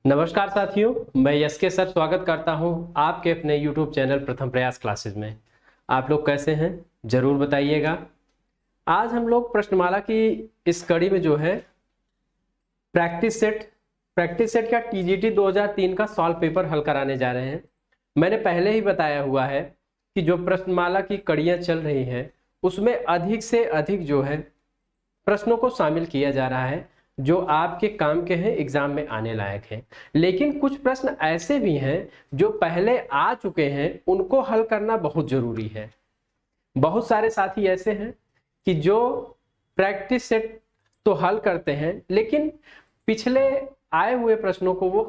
नमस्कार साथियों, मैं यस के सर स्वागत करता हूं आपके अपने YouTube चैनल प्रथम प्रयास क्लासेस में। आप लोग कैसे हैं जरूर बताइएगा। आज हम लोग प्रश्नमाला की इस कड़ी में जो है प्रैक्टिस सेट का टीजीटी 2003 का सॉल्व पेपर हल कराने जा रहे हैं। मैंने पहले ही बताया हुआ है कि जो प्रश्नमाला की कड़ियां चल रही हैं उसमें अधिक से अधिक जो है प्रश्नों को शामिल किया जा रहा है जो आपके काम के हैं, एग्जाम में आने लायक हैं। लेकिन कुछ प्रश्न ऐसे भी हैं जो पहले आ चुके हैं, उनको हल करना बहुत जरूरी है। बहुत सारे साथी ऐसे हैं कि जो प्रैक्टिस सेट तो हल करते हैं लेकिन पिछले आए हुए प्रश्नों को वो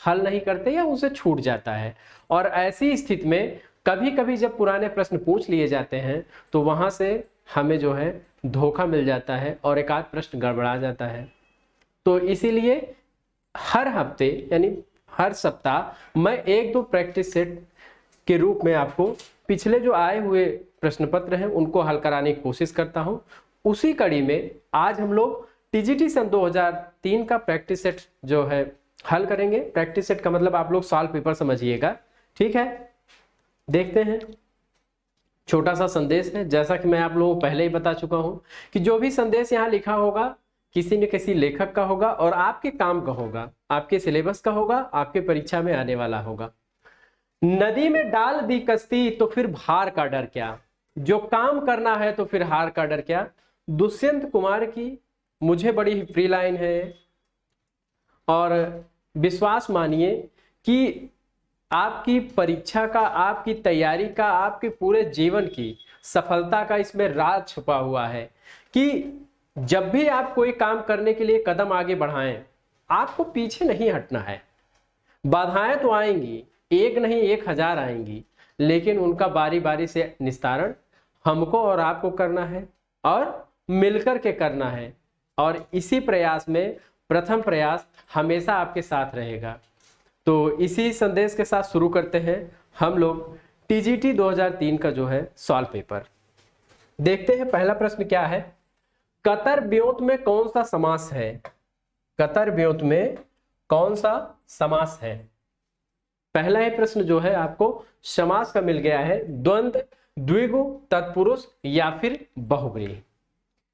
हल नहीं करते या उनसे छूट जाता है। और ऐसी स्थिति में कभी कभी जब पुराने प्रश्न पूछ लिए जाते हैं तो वहां से हमें जो है धोखा मिल जाता है और एक आध प्रश्न गड़बड़ा जाता है। तो इसीलिए हर हफ्ते यानी हर सप्ताह मैं एक दो प्रैक्टिस सेट के रूप में आपको पिछले जो आए हुए प्रश्न पत्र हैं उनको हल कराने की कोशिश करता हूं। उसी कड़ी में आज हम लोग टीजीटी सन 2003 का प्रैक्टिस सेट जो है हल करेंगे। प्रैक्टिस सेट का मतलब आप लोग सॉल्व पेपर समझिएगा, ठीक है। देखते हैं, छोटा सा संदेश है। जैसा कि मैं आप लोगों को पहले ही बता चुका हूं कि जो भी संदेश यहाँ लिखा होगा किसी न किसी लेखक का होगा और आपके काम का होगा, आपके सिलेबस का होगा, आपके परीक्षा में आने वाला होगा। नदी में डाल दी कश्ती तो फिर भार का डर क्या, जो काम करना है तो फिर हार का डर क्या। दुष्यंत कुमार की मुझे बड़ी ही प्रिय लाइन है और विश्वास मानिए कि आपकी परीक्षा का, आपकी तैयारी का, आपके पूरे जीवन की सफलता का इसमें राज छुपा हुआ है कि जब भी आप कोई काम करने के लिए कदम आगे बढ़ाएं, आपको पीछे नहीं हटना है। बाधाएं तो आएंगी, एक नहीं 1000 आएंगी, लेकिन उनका बारी बारी से निस्तारण हमको और आपको करना है और मिलकर के करना है। और इसी प्रयास में प्रथम प्रयास हमेशा आपके साथ रहेगा। तो इसी संदेश के साथ शुरू करते हैं हम लोग टीजीटी 2003 का जो है सॉल्व पेपर। देखते हैं पहला प्रश्न क्या है। कतर ब्योत में कौन सा समास है? कतर ब्योत में कौन सा समास है? पहला ही प्रश्न जो है आपको समास का मिल गया है द्वंद्व, द्विगु, तत्पुरुष या फिर बहुब्रीहि।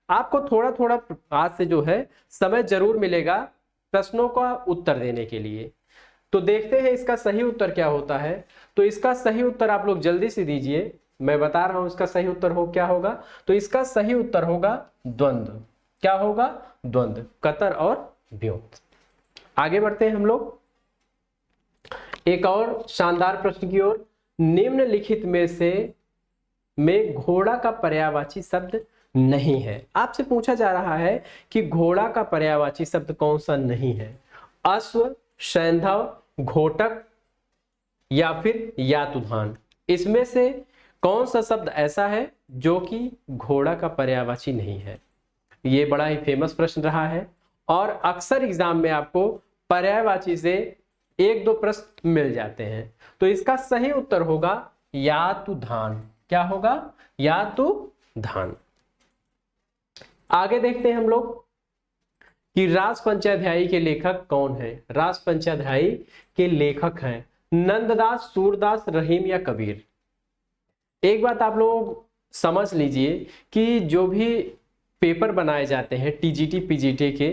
आपको थोड़ा थोड़ा आज से जो है समय जरूर मिलेगा प्रश्नों का उत्तर देने के लिए। तो देखते हैं इसका सही उत्तर क्या होता है। तो इसका सही उत्तर आप लोग जल्दी से दीजिए, मैं बता रहा हूं इसका सही उत्तर हो क्या होगा। तो इसका सही उत्तर होगा द्वंद्व। क्या होगा? द्वंद्व, कतर और ब्योत। आगे बढ़ते हैं हम लोग एक और शानदार प्रश्न की ओर। निम्नलिखित में से घोड़ा का पर्यायवाची शब्द नहीं है। आपसे पूछा जा रहा है कि घोड़ा का पर्यायवाची शब्द कौन सा नहीं है? अश्व, सैंधव, घोटक या फिर यातुधान। इसमें से कौन सा शब्द ऐसा है जो कि घोड़ा का पर्यायवाची नहीं है? ये बड़ा ही फेमस प्रश्न रहा है और अक्सर एग्जाम में आपको पर्यायवाची से एक दो प्रश्न मिल जाते हैं। तो इसका सही उत्तर होगा यातुधान। क्या होगा? यातुधान। आगे देखते हैं हम लोग कि रास पंचाध्यायी के लेखक कौन है? रास पंचाध्यायी के लेखक हैं नंददास, सूरदास, रहीम या कबीर। एक बात आप लोग समझ लीजिए कि जो भी पेपर बनाए जाते हैं टीजीटी पीजीटी के,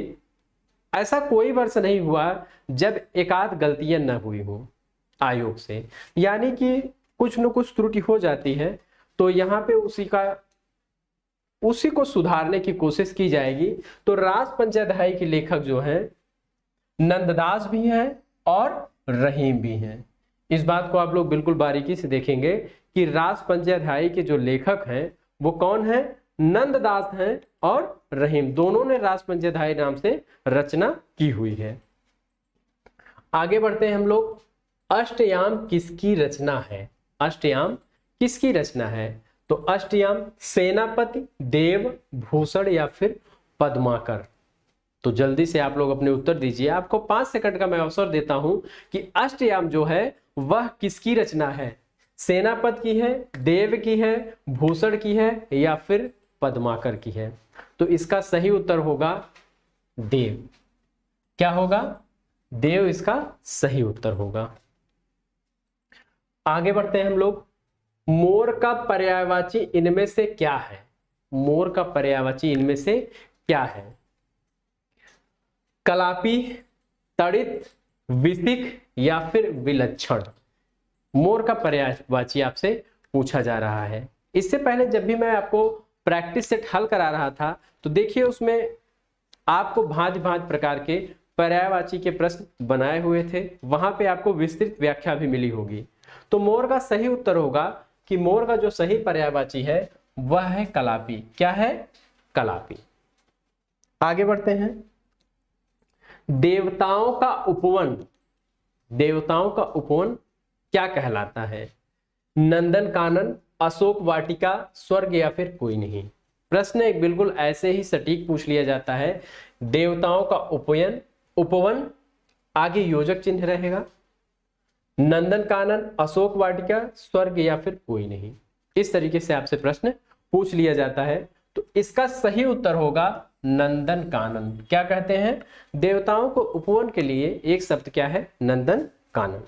ऐसा कोई वर्ष नहीं हुआ जब एक आध गलतियां न हुई हो आयोग से, यानी कि कुछ न कुछ त्रुटि हो जाती है तो यहाँ पे उसी को सुधारने की कोशिश की जाएगी। तो रास पंचाध्यायी के लेखक जो हैं नंददास भी हैं और रहीम भी हैं। इस बात को आप लोग बिल्कुल बारीकी से देखेंगे कि रास पंचाध्यायी के जो लेखक हैं वो कौन है? नंददास हैं और रहीम, दोनों ने रास पंचाध्यायी नाम से रचना की हुई है। आगे बढ़ते हैं हम लोग। अष्टयाम किसकी रचना है? अष्टयाम किसकी रचना है? तो अष्टयाम सेनापति, देव, भूषण या फिर पद्माकर। तो जल्दी से आप लोग अपने उत्तर दीजिए। आपको 5 सेकंड का मैं अवसर देता हूं कि अष्टयाम जो है वह किसकी रचना है? सेनापति की है, देव की है, भूषण की है या फिर पद्माकर की है? तो इसका सही उत्तर होगा देव। क्या होगा? देव इसका सही उत्तर होगा। आगे बढ़ते हैं हम लोग। मोर का पर्यायवाची इनमें से क्या है? मोर का पर्यायवाची इनमें से क्या है? कलापी, तड़ित, विसिक या फिर विलक्षण। मोर का पर्यायवाची आपसे पूछा जा रहा है। इससे पहले जब भी मैं आपको प्रैक्टिस सेट हल करा रहा था तो देखिए उसमें आपको भांति भांति प्रकार के पर्यायवाची के प्रश्न बनाए हुए थे, वहां पे आपको विस्तृत व्याख्या भी मिली होगी। तो मोर का सही उत्तर होगा कि मोर का जो सही पर्यायवाची है वह है कलापी। क्या है? कलापी। आगे बढ़ते हैं। देवताओं का उपवन, देवताओं का उपवन क्या कहलाता है? नंदन कानन, अशोक वाटिका, स्वर्ग या फिर कोई नहीं। प्रश्न एक बिल्कुल ऐसे ही सटीक पूछ लिया जाता है। देवताओं का उपवन, उपवन आगे योजक चिन्ह रहेगा, नंदन कानन, अशोक वाटिका, स्वर्ग या फिर कोई नहीं। इस तरीके से आपसे प्रश्न पूछ लिया जाता है। तो इसका सही उत्तर होगा नंदन कानन। क्या कहते हैं? देवताओं को उपवन के लिए एक शब्द क्या है? नंदन कानन।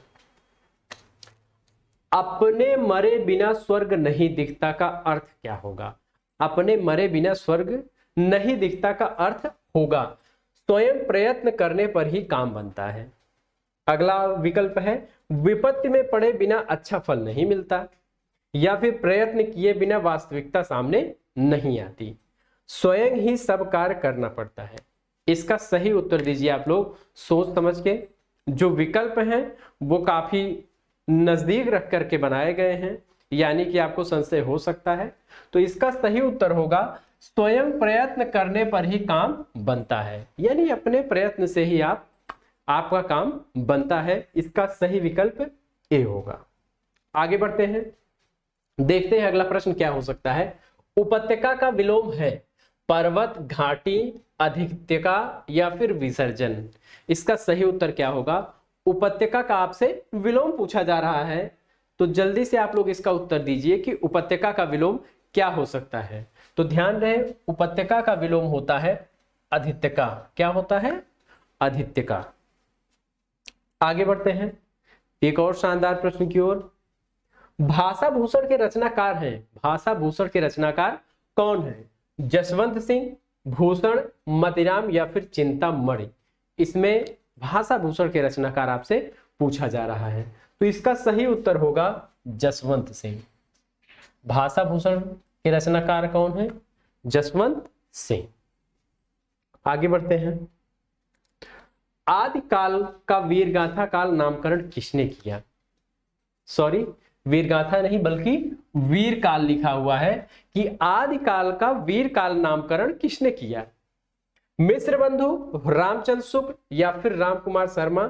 अपने मरे बिना स्वर्ग नहीं दिखता का अर्थ क्या होगा? अपने मरे बिना स्वर्ग नहीं दिखता का अर्थ होगा स्वयं प्रयत्न करने पर ही काम बनता है। अगला विकल्प है विपत्ति में पड़े बिना अच्छा फल नहीं मिलता, या फिर प्रयत्न किए बिना वास्तविकता सामने नहीं आती, स्वयं ही सब कार्य करना पड़ता है। इसका सही उत्तर दीजिए आप लोग सोच समझ के। जो विकल्प हैं वो काफी नजदीक रख करके बनाए गए हैं, यानी कि आपको संशय हो सकता है। तो इसका सही उत्तर होगा स्वयं प्रयत्न करने पर ही काम बनता है, यानी अपने प्रयत्न से ही आपका काम बनता है। इसका सही विकल्प ए होगा। आगे बढ़ते हैं, देखते हैं अगला प्रश्न क्या हो सकता है। उपत्यका का विलोम है पर्वत, घाटी, अधिकत्यका या फिर विसर्जन। इसका सही उत्तर क्या होगा? उपत्यका का आपसे विलोम पूछा जा रहा है, तो जल्दी से आप लोग इसका उत्तर दीजिए कि उपत्यका का विलोम क्या हो सकता है। तो ध्यान रहे उपत्यका का विलोम होता है अधित्यका। क्या होता है? अधित्यका। आगे बढ़ते हैं एक और शानदार प्रश्न की ओर। भाषा भूषण के रचनाकार हैं। भाषा भूषण के रचनाकार कौन है? जसवंत सिंह, भूषण, मतिराम या फिर चिंतामणि। इसमें भाषा भूषण के रचनाकार आपसे पूछा जा रहा है, तो इसका सही उत्तर होगा जसवंत सिंह। भाषा भूषण के रचनाकार कौन है? जसवंत सिंह। आगे बढ़ते हैं। आदिकाल का वीरगाथा काल नामकरण किसने किया? सॉरी, वीरगाथा नहीं बल्कि वीरकाल लिखा हुआ है कि आदिकाल का वीरकाल नामकरण किसने किया? मिश्र बंधु, रामचंद्र शुक्ल या फिर राम कुमार शर्मा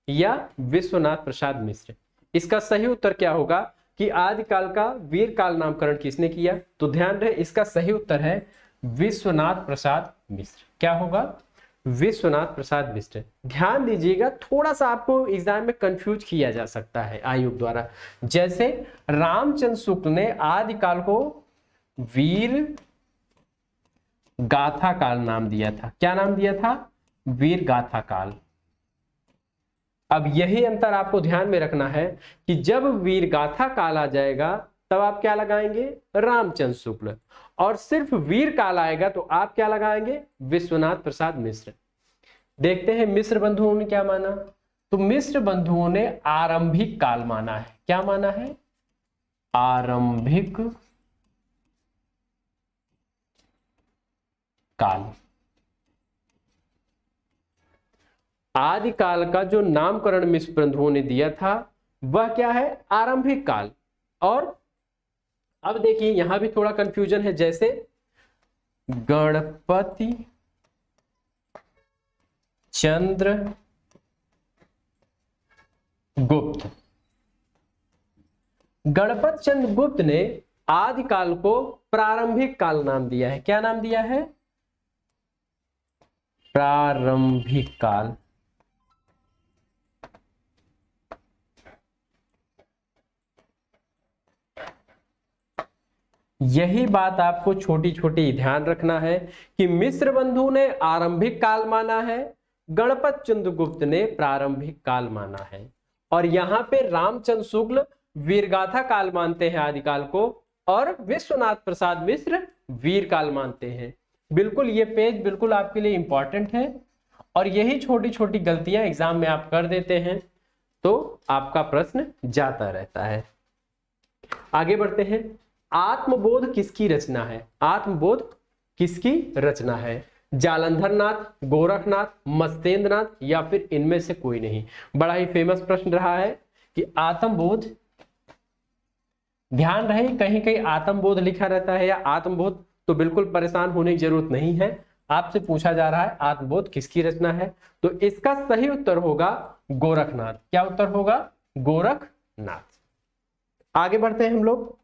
या विश्वनाथ प्रसाद मिश्र। इसका सही उत्तर क्या होगा कि आदिकाल का वीरकाल नामकरण किसने किया? तो ध्यान रहे इसका सही उत्तर है विश्वनाथ प्रसाद मिश्र। क्या होगा? विश्वनाथ प्रसाद मिश्र। ध्यान दीजिएगा, थोड़ा सा आपको एग्जाम में कंफ्यूज किया जा सकता है आयोग द्वारा। जैसे रामचंद्र शुक्ल ने आदिकाल को वीर गाथा काल नाम दिया था। क्या नाम दिया था? वीर गाथा काल। अब यही अंतर आपको ध्यान में रखना है कि जब वीर गाथा काल आ जाएगा तब आप क्या लगाएंगे? रामचंद्र शुक्ल। और सिर्फ वीर काल आएगा तो आप क्या लगाएंगे? विश्वनाथ प्रसाद मिश्र। देखते हैं मिश्र बंधुओं ने क्या माना। तो मिश्र बंधुओं ने आरंभिक काल माना है। क्या माना है? आरंभिक काल। आदिकाल का जो नामकरण मिश्र बंधुओं ने दिया था वह क्या है? आरंभिक काल। और अब देखिए यहां भी थोड़ा कंफ्यूजन है। जैसे गणपति चंद्र गुप्त, गणपति चंद्र गुप्त ने आदिकाल को प्रारंभिक काल नाम दिया है। क्या नाम दिया है? प्रारंभिक काल। यही बात आपको छोटी छोटी ध्यान रखना है कि मिश्र बंधु ने आरंभिक काल माना है गणपत चंद्रगुप्त ने प्रारंभिक काल माना है। और यहाँ पे रामचंद्र शुक्ल वीरगाथा काल मानते हैं आदिकाल को, और विश्वनाथ प्रसाद मिश्र वीर काल मानते हैं। बिल्कुल ये पेज बिल्कुल आपके लिए इंपॉर्टेंट है, और यही छोटी छोटी गलतियां एग्जाम में आप कर देते हैं तो आपका प्रश्न जाता रहता है। आगे बढ़ते हैं। आत्मबोध किसकी रचना है? आत्मबोध किसकी रचना है? जालंधर नाथ, गोरखनाथ, मत्स्येंद्र नाथ, या फिर इनमें से कोई नहीं? बड़ा ही फेमस प्रश्न रहा है कि आत्मबोध, ध्यान रहे कहीं कहीं आत्मबोध लिखा रहता है या आत्मबोध, तो बिल्कुल परेशान होने की जरूरत नहीं है। आपसे पूछा जा रहा है आत्मबोध किसकी रचना है, तो इसका सही उत्तर होगा गोरखनाथ। क्या उत्तर होगा? गोरखनाथ। आगे बढ़ते हैं हम लोग।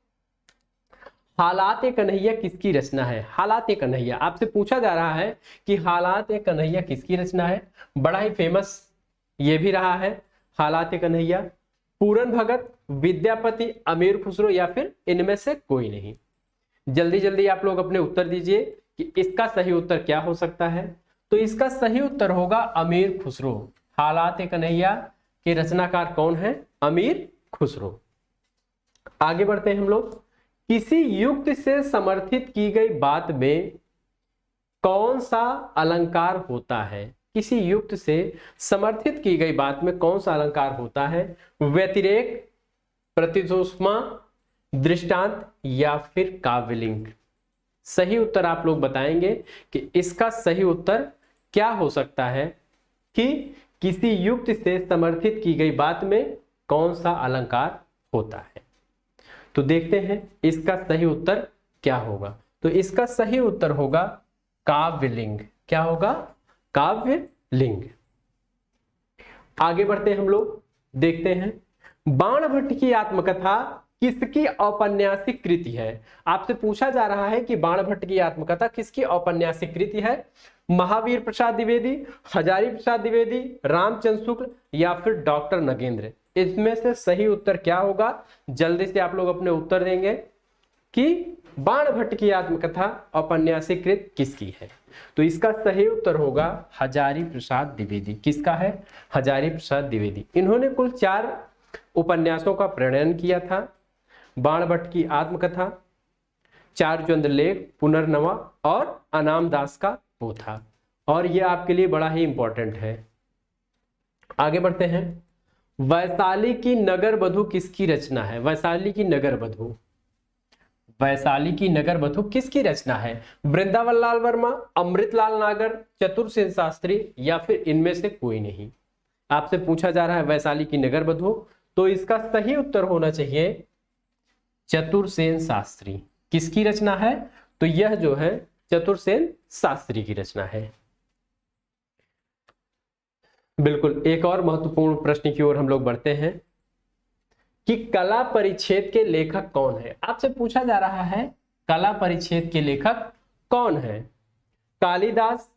हालात-ए कन्हैया किसकी रचना है? हालात-ए कन्हैया, आपसे पूछा जा रहा है कि हालात-ए कन्हैया किसकी रचना है? बड़ा ही फेमस ये भी रहा है हालात-ए कन्हैया। पूरन भगत, विद्यापति, अमीर खुसरो, या फिर इनमें से कोई नहीं? जल्दी जल्दी आप लोग अपने उत्तर दीजिए कि इसका सही उत्तर क्या हो सकता है। तो इसका सही उत्तर होगा अमीर खुसरो। हालात-ए कन्हैया के रचनाकार कौन है? अमीर खुसरो। आगे बढ़ते हैं हम लोग। किसी युक्ति से समर्थित की गई बात में कौन सा अलंकार होता है? किसी युक्ति से समर्थित की गई बात में कौन सा अलंकार होता है? व्यतिरेक, प्रतिदोष्मा, दृष्टांत, या फिर काव्यलिंग? सही उत्तर आप लोग बताएंगे कि इसका सही उत्तर क्या हो सकता है कि किसी युक्ति से समर्थित की गई बात में कौन सा अलंकार होता है। तो देखते हैं इसका सही उत्तर क्या होगा। तो इसका सही उत्तर होगा काव्यलिंग। क्या होगा? काव्यलिंग। आगे बढ़ते हैं हम लोग, देखते हैं बाणभट्ट की आत्मकथा किसकी औपन्यासिक कृति है? आपसे पूछा जा रहा है कि बाणभट्ट की आत्मकथा किसकी औपन्यासिक कृति है? महावीर प्रसाद द्विवेदी, हजारी प्रसाद द्विवेदी, रामचंद्र शुक्ल, या फिर डॉक्टर नगेंद्र? इसमें से सही उत्तर क्या होगा? जल्दी से आप लोग अपने उत्तर देंगे कि बाणभट्ट की आत्मकथा औपन्यासिक कृत किसकी है। तो इसका सही उत्तर होगा हजारी प्रसाद द्विवेदी। किसका है? हजारी प्रसाद द्विवेदी। इन्होंने कुल 4 उपन्यासों का प्रणयन किया था। बाणभट्ट की आत्मकथा, चारुचंद्र लेख, पुनर्नवा और अनाम दास का पोथा। और यह आपके लिए बड़ा ही इंपॉर्टेंट है। आगे बढ़ते हैं। वैशाली की नगर बधू किसकी रचना है? वैशाली की नगर बधू, वैशाली की नगर बधू किसकी रचना है? वृंदावन लाल वर्मा, अमृतलाल नागर, चतुरसेन शास्त्री, या फिर इनमें से कोई नहीं? आपसे पूछा जा रहा है वैशाली की नगर बधू, तो इसका सही उत्तर होना चाहिए चतुरसेन शास्त्री। किसकी रचना है? तो यह जो है चतुरसेन शास्त्री की रचना है। बिल्कुल एक और महत्वपूर्ण प्रश्न की ओर हम लोग बढ़ते हैं कि कला परिच्छेद के लेखक कौन है? आपसे पूछा जा रहा है कला परिच्छेद के लेखक कौन है? कालिदास,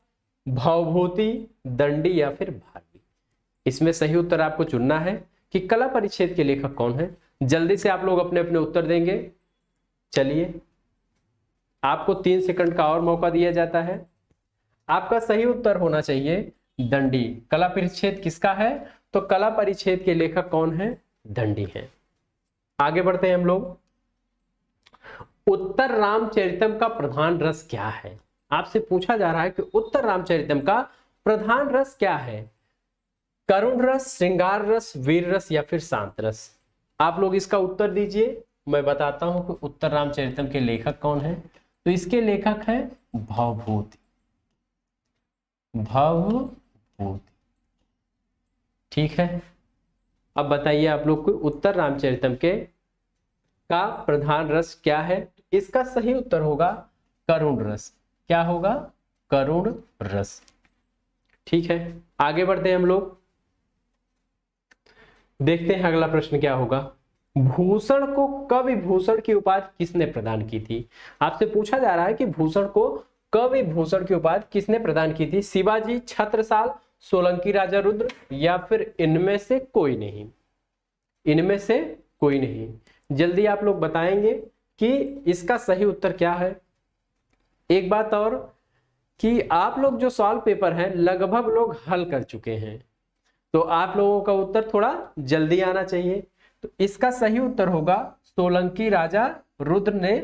भवभूति, दंडी, या फिर भारवी? इसमें सही उत्तर आपको चुनना है कि कला परिच्छेद के लेखक कौन है। जल्दी से आप लोग अपने अपने उत्तर देंगे। चलिए, आपको 3 सेकंड का और मौका दिया जाता है। आपका सही उत्तर होना चाहिए दंडी। कला परिच्छेद किसका है? तो कला परिच्छेद के लेखक कौन है? दंडी है। आगे बढ़ते हैं हम लोग। उत्तर रामचरितम का प्रधान रस क्या है? आपसे पूछा जा रहा है कि उत्तर रामचरितम का प्रधान रस क्या है? करुण रस, श्रृंगार रस, वीर रस, या फिर शांत रस? आप लोग इसका उत्तर दीजिए। मैं बताता हूं कि उत्तर रामचरितम के लेखक कौन है। तो इसके लेखक है भवभूति। भवभूति, ठीक है। अब बताइए आप लोग को उत्तर रामचरितम के का प्रधान रस क्या है? इसका सही उत्तर होगा करुण रस। क्या होगा? करुण रस, ठीक है। आगे बढ़ते हैं हम लोग, देखते हैं अगला प्रश्न क्या होगा। भूषण को कवि भूषण की उपाधि किसने प्रदान की थी? आपसे पूछा जा रहा है कि भूषण को कवि भूषण की उपाधि किसने प्रदान की थी? शिवाजी, छत्रसाल, सोलंकी राजा रुद्र, या फिर इनमें से कोई नहीं? इनमें से कोई नहीं। जल्दी आप लोग बताएंगे कि इसका सही उत्तर क्या है। एक बात और कि आप लोग जो सॉल्व पेपर है लगभग लोग हल कर चुके हैं, तो आप लोगों का उत्तर थोड़ा जल्दी आना चाहिए। तो इसका सही उत्तर होगा सोलंकी राजा रुद्र ने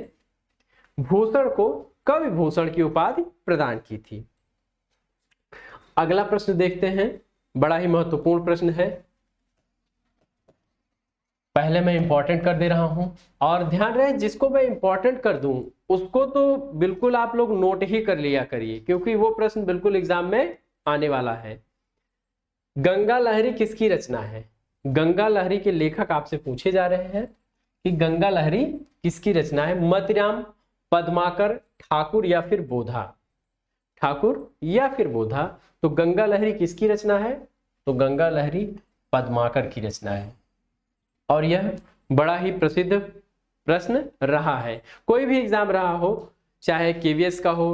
भूषण को कवि भूषण की उपाधि प्रदान की थी। अगला प्रश्न देखते हैं, बड़ा ही महत्वपूर्ण प्रश्न है। पहले मैं इंपॉर्टेंट कर दे रहा हूं, और ध्यान रहे जिसको मैं इंपॉर्टेंट कर दूं उसको तो बिल्कुल आप लोग नोट ही कर लिया करिए, क्योंकि वो प्रश्न बिल्कुल एग्जाम में आने वाला है। गंगा लहरी किसकी रचना है? गंगा लहरी के लेखक आपसे पूछे जा रहे हैं कि गंगा लहरी किसकी रचना है? मतिराम, पद्माकर, ठाकुर या फिर बोधा? ठाकुर या फिर बोधा? तो गंगा लहरी किसकी रचना है? तो गंगा लहरी पद्माकर की रचना है। और यह बड़ा ही प्रसिद्ध प्रश्न रहा है। कोई भी एग्जाम रहा हो, चाहे केवीएस का हो,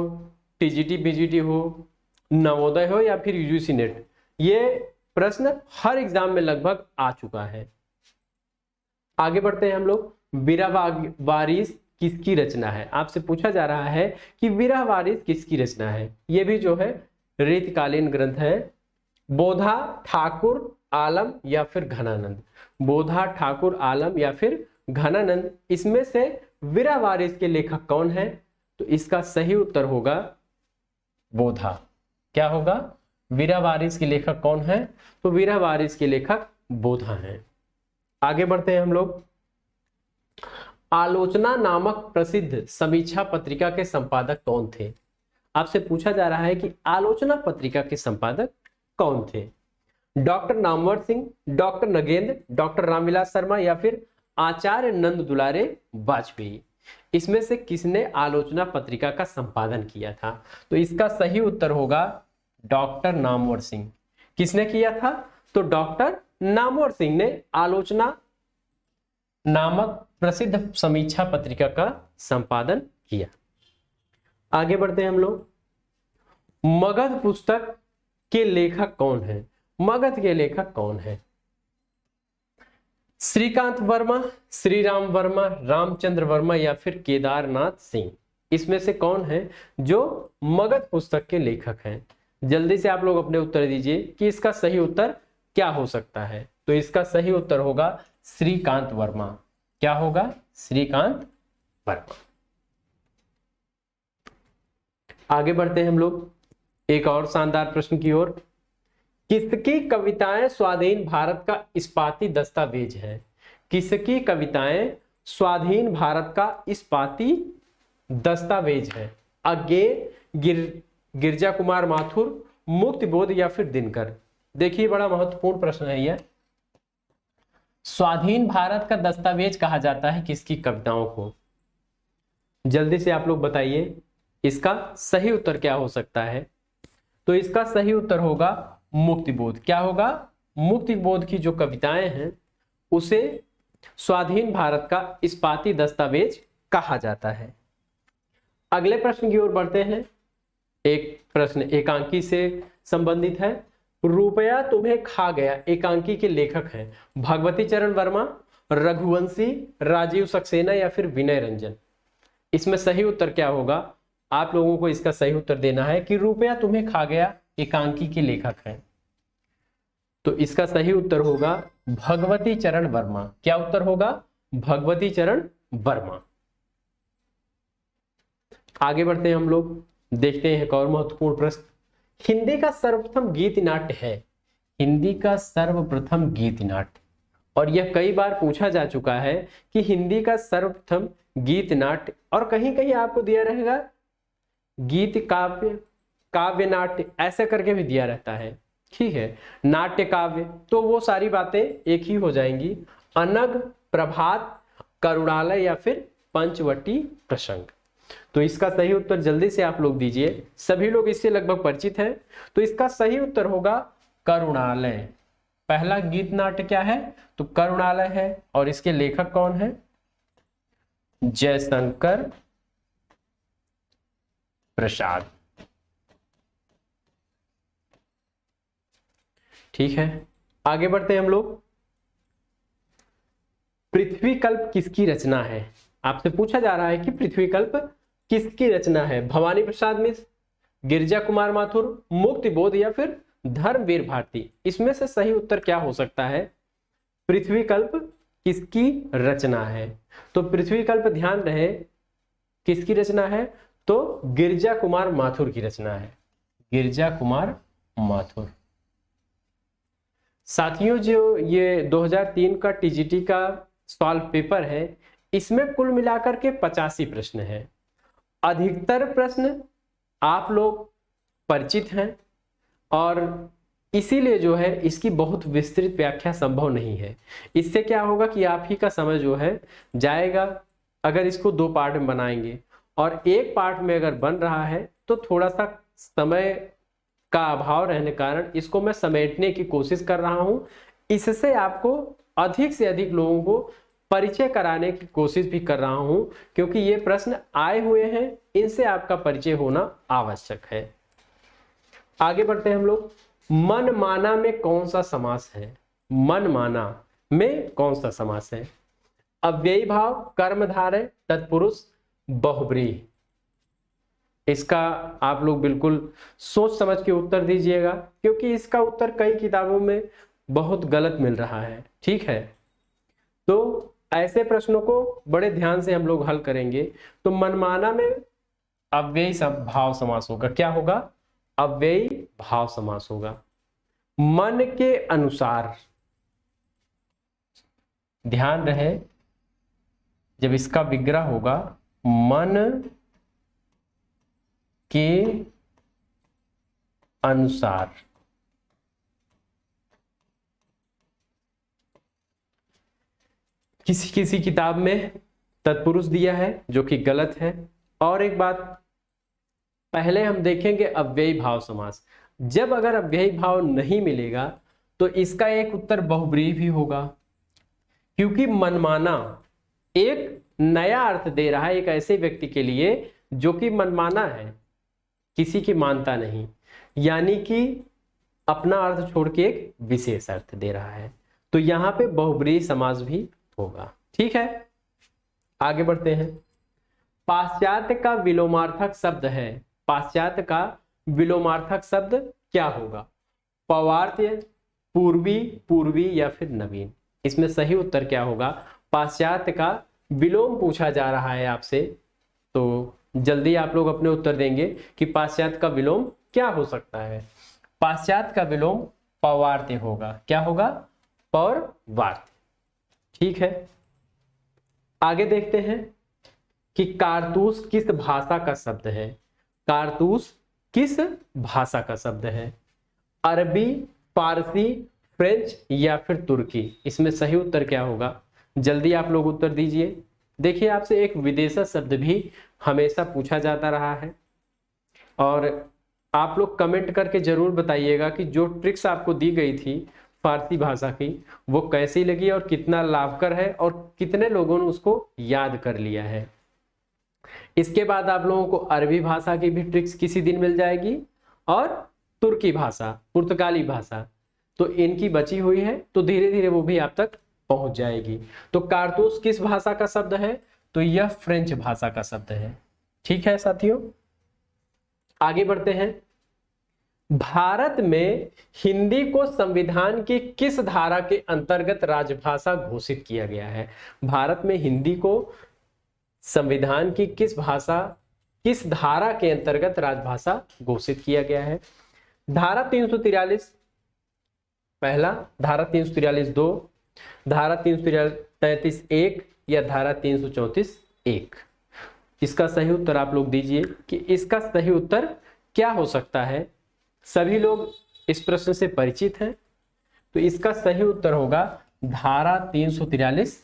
टीजीटी बीजीटी हो, नवोदय हो या फिर यूजीसी नेट, ये प्रश्न हर एग्जाम में लगभग आ चुका है। आगे बढ़ते हैं हम लोग। विरह वारिस किसकी रचना है? आपसे पूछा जा रहा है कि विरह वारिस किसकी रचना है। ये भी जो है रीतकालीन ग्रंथ है। बोधा, ठाकुर, आलम या फिर घनानंद? बोधा, ठाकुर, आलम या फिर घनानंद, इसमें से विरह वारिस के लेखक कौन है? तो इसका सही उत्तर होगा बोधा। क्या होगा? विरह वारिस के लेखक कौन है? तो विरह वारिस के लेखक बोधा हैं। आगे बढ़ते हैं हम लोग। आलोचना नामक प्रसिद्ध समीक्षा पत्रिका के संपादक कौन थे? आपसे पूछा जा रहा है कि आलोचना पत्रिका के संपादक कौन थे? Doctor Namvar Singh, doctor Nagendra, doctor Ramvilas Sharma या फिर आचार्य नंद दुलारे वाजपेयी? इसमें से किसने आलोचना पत्रिका का संपादन किया था? तो इसका सही उत्तर होगा डॉक्टर नामवर सिंह। किसने किया था? तो डॉक्टर नामवर सिंह ने आलोचना नामक प्रसिद्ध समीक्षा पत्रिका का संपादन किया। आगे बढ़ते हैं हम लोग। मगध पुस्तक के लेखक कौन है? मगध के लेखक कौन है? श्रीकांत वर्मा, श्री राम वर्मा, रामचंद्र वर्मा या फिर केदारनाथ सिंह? इसमें से कौन है जो मगध पुस्तक के लेखक हैं? जल्दी से आप लोग अपने उत्तर दीजिए कि इसका सही उत्तर क्या हो सकता है। तो इसका सही उत्तर होगा श्रीकांत वर्मा। क्या होगा? श्रीकांत वर्मा। आगे बढ़ते हैं हम लोग एक और शानदार प्रश्न की ओर। किसकी कविताएं स्वाधीन भारत का इस्पाती दस्तावेज है? किसकी कविताएं स्वाधीन भारत का इस्पाती दस्तावेज है? अज्ञे, गिरजा कुमार माथुर, मुक्तिबोध या फिर दिनकर? देखिए बड़ा महत्वपूर्ण प्रश्न है यह। स्वाधीन भारत का दस्तावेज कहा जाता है किसकी कविताओं को? जल्दी से आप लोग बताइए इसका सही उत्तर क्या हो सकता है। तो इसका सही उत्तर होगा मुक्तिबोध। क्या होगा? मुक्तिबोध की जो कविताएं हैं उसे स्वाधीन भारत का इस्पाती दस्तावेज कहा जाता है। अगले प्रश्न की ओर बढ़ते हैं। एक प्रश्न एकांकी से संबंधित है। रुपया तुम्हें खा गया एकांकी के लेखक हैं भगवती चरण वर्मा, रघुवंशी, राजीव सक्सेना या फिर विनय रंजन? इसमें सही उत्तर क्या होगा? आप लोगों को इसका सही उत्तर देना है कि रुपया तुम्हें खा गया एकांकी के लेखक हैं। तो इसका सही उत्तर होगा भगवती चरण वर्मा। क्या उत्तर होगा? भगवती चरण वर्मा। आगे बढ़ते हैं हम लोग, देखते हैं एक और महत्वपूर्ण प्रश्न। हिंदी का सर्वप्रथम गीत नाट्य है। हिंदी का सर्वप्रथम गीत नाट्य, और यह कई बार पूछा जा चुका है कि हिंदी का सर्वप्रथम गीत नाट्य, और कहीं कहीं आपको दिया रहेगा गीत काव्य, काव्य नाट्य, ऐसे करके भी दिया रहता है। ठीक है, नाट्य काव्य, तो वो सारी बातें एक ही हो जाएंगी। अनग, प्रभात, करुणालय या फिर पंचवटी प्रसंग? तो इसका सही उत्तर जल्दी से आप लोग दीजिए। सभी लोग इससे लगभग परिचित हैं। तो इसका सही उत्तर होगा करुणालय। पहला गीत नाट्य क्या है? तो करुणालय है, और इसके लेखक कौन है? जयशंकर प्रसाद। ठीक है, आगे बढ़ते हैं हम लोग। पृथ्वी कल्प किसकी रचना है? आपसे पूछा जा रहा है कि पृथ्वी कल्प किसकी रचना है? भवानी प्रसाद मिश्र, गिरजा कुमार माथुर, मुक्ति बोध या फिर धर्मवीर भारती। इसमें से सही उत्तर क्या हो सकता है? पृथ्वी कल्प किसकी रचना है? तो पृथ्वी कल्प ध्यान रहे किसकी रचना है? तो गिरजा कुमार माथुर की रचना है, गिरजा कुमार माथुर। साथियों, जो ये 2003 का टीजीटी का सॉल्व पेपर है, इसमें कुल मिलाकर के 85 प्रश्न हैं। अधिकतर प्रश्न आप लोग परिचित हैं और इसीलिए जो है इसकी बहुत विस्तृत व्याख्या संभव नहीं है। इससे क्या होगा कि आप ही का समय जो है जाएगा अगर इसको 2 पार्ट में बनाएंगे, और एक पार्ट में अगर बन रहा है तो थोड़ा सा समय का अभाव रहने कारण इसको मैं समेटने की कोशिश कर रहा हूं। इससे आपको अधिक से अधिक लोगों को परिचय कराने की कोशिश भी कर रहा हूं, क्योंकि ये प्रश्न आए हुए हैं, इनसे आपका परिचय होना आवश्यक है। आगे बढ़ते हैं हम लोग। मनमाना में कौन सा समास है? मनमाना में कौन सा समास है? अव्ययी भाव, कर्मधारय, तत्पुरुष, बहुब्रीहि। इसका आप लोग बिल्कुल सोच समझ के उत्तर दीजिएगा, क्योंकि इसका उत्तर कई किताबों में बहुत गलत मिल रहा है। ठीक है, तो ऐसे प्रश्नों को बड़े ध्यान से हम लोग हल करेंगे। तो मनमाना में अव्ययी भाव समास होगा। क्या होगा? अव्ययी भाव समास होगा। मन के अनुसार, ध्यान रहे जब इसका विग्रह होगा, मन के अनुसार। किसी किसी किताब में तत्पुरुष दिया है जो कि गलत है। और एक बात, पहले हम देखेंगे अव्ययी भाव समास। जब अगर अव्ययी भाव नहीं मिलेगा तो इसका एक उत्तर बहुब्रीहि भी होगा, क्योंकि मनमाना एक नया अर्थ दे रहा है एक ऐसे व्यक्ति के लिए जो कि मनमाना है, किसी की मानता नहीं, यानी कि अपना अर्थ छोड़ के एक विशेष अर्थ दे रहा है। तो यहां पे बहुब्रीहि समास भी होगा। ठीक है, आगे बढ़ते हैं। पाश्चात्य का विलोमार्थक शब्द है। पाश्चात्य का विलोमार्थक शब्द क्या होगा? पौवार्त्य, पूर्वी, पूर्वी या फिर नवीन। इसमें सही उत्तर क्या होगा? पाश्चात्य का विलोम पूछा जा रहा है आपसे, तो जल्दी आप लोग अपने उत्तर देंगे कि पाश्चात्य का विलोम क्या हो सकता है। पाश्चात्य का विलोम पौवार्त्य होगा। क्या होगा? पौवार्त्य। ठीक है, आगे देखते हैं कि कारतूस किस भाषा का शब्द है। कारतूस किस भाषा का शब्द है? अरबी, फारसी, फ्रेंच या फिर तुर्की। इसमें सही उत्तर क्या होगा? जल्दी आप लोग उत्तर दीजिए। देखिए, आपसे एक विदेशा शब्द भी हमेशा पूछा जाता रहा है, और आप लोग कमेंट करके जरूर बताइएगा कि जो ट्रिक्स आपको दी गई थी फारसी भाषा की वो कैसी लगी और कितना लाभकर है और कितने लोगों ने उसको याद कर लिया है। इसके बाद आप लोगों को अरबी भाषा की भी ट्रिक्स किसी दिन मिल जाएगी, और तुर्की भाषा, पुर्तगाली भाषा, तो इनकी बची हुई है, तो धीरे धीरे वो भी आप तक पहुंच जाएगी। तो कारतूस किस भाषा का शब्द है? तो यह फ्रेंच भाषा का शब्द है। ठीक है साथियों, आगे बढ़ते हैं। भारत में हिंदी को संविधान की किस धारा के अंतर्गत राजभाषा घोषित किया गया है? भारत में हिंदी को संविधान की किस धारा के अंतर्गत राजभाषा घोषित किया गया है? धारा 343 पहला, धारा 343 2, धारा 333 1 या धारा 334 1। इसका सही उत्तर आप लोग दीजिए कि इसका सही उत्तर क्या हो सकता है। सभी लोग इस प्रश्न से परिचित हैं, तो इसका सही उत्तर होगा धारा 343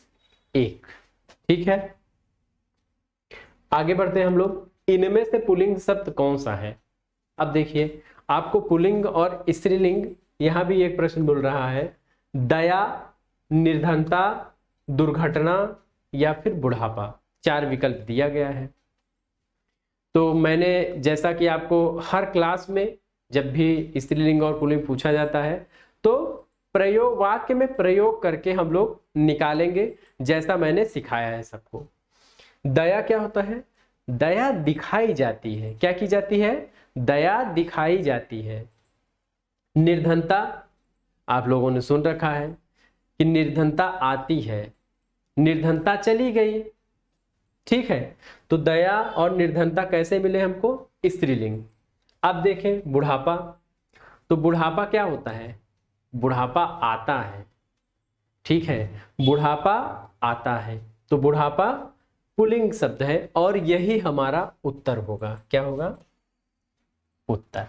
1। ठीक है, आगे बढ़ते हैं हम लोग। इनमें से पुल्लिंग शब्द कौन सा है? अब देखिए, आपको पुल्लिंग और स्त्रीलिंग यहां भी एक प्रश्न मिल रहा है। दया, निर्धनता, दुर्घटना या फिर बुढ़ापा, 4 विकल्प दिया गया है। तो मैंने जैसा कि आपको हर क्लास में जब भी स्त्रीलिंग और पुल्लिंग पूछा जाता है तो प्रयोग, वाक्य में प्रयोग करके हम लोग निकालेंगे, जैसा मैंने सिखाया है सबको। दया क्या होता है? दया दिखाई जाती है। क्या की जाती है? दया दिखाई जाती है। निर्धनता आप लोगों ने सुन रखा है कि निर्धनता आती है, निर्धनता चली गई, ठीक है। तो दया और निर्धनता कैसे मिले हमको? स्त्रीलिंग। अब देखें बुढ़ापा, तो बुढ़ापा क्या होता है? बुढ़ापा आता है, ठीक है, बुढ़ापा आता है। तो बुढ़ापा पुल्लिंग शब्द है और यही हमारा उत्तर होगा। क्या होगा? उत्तर।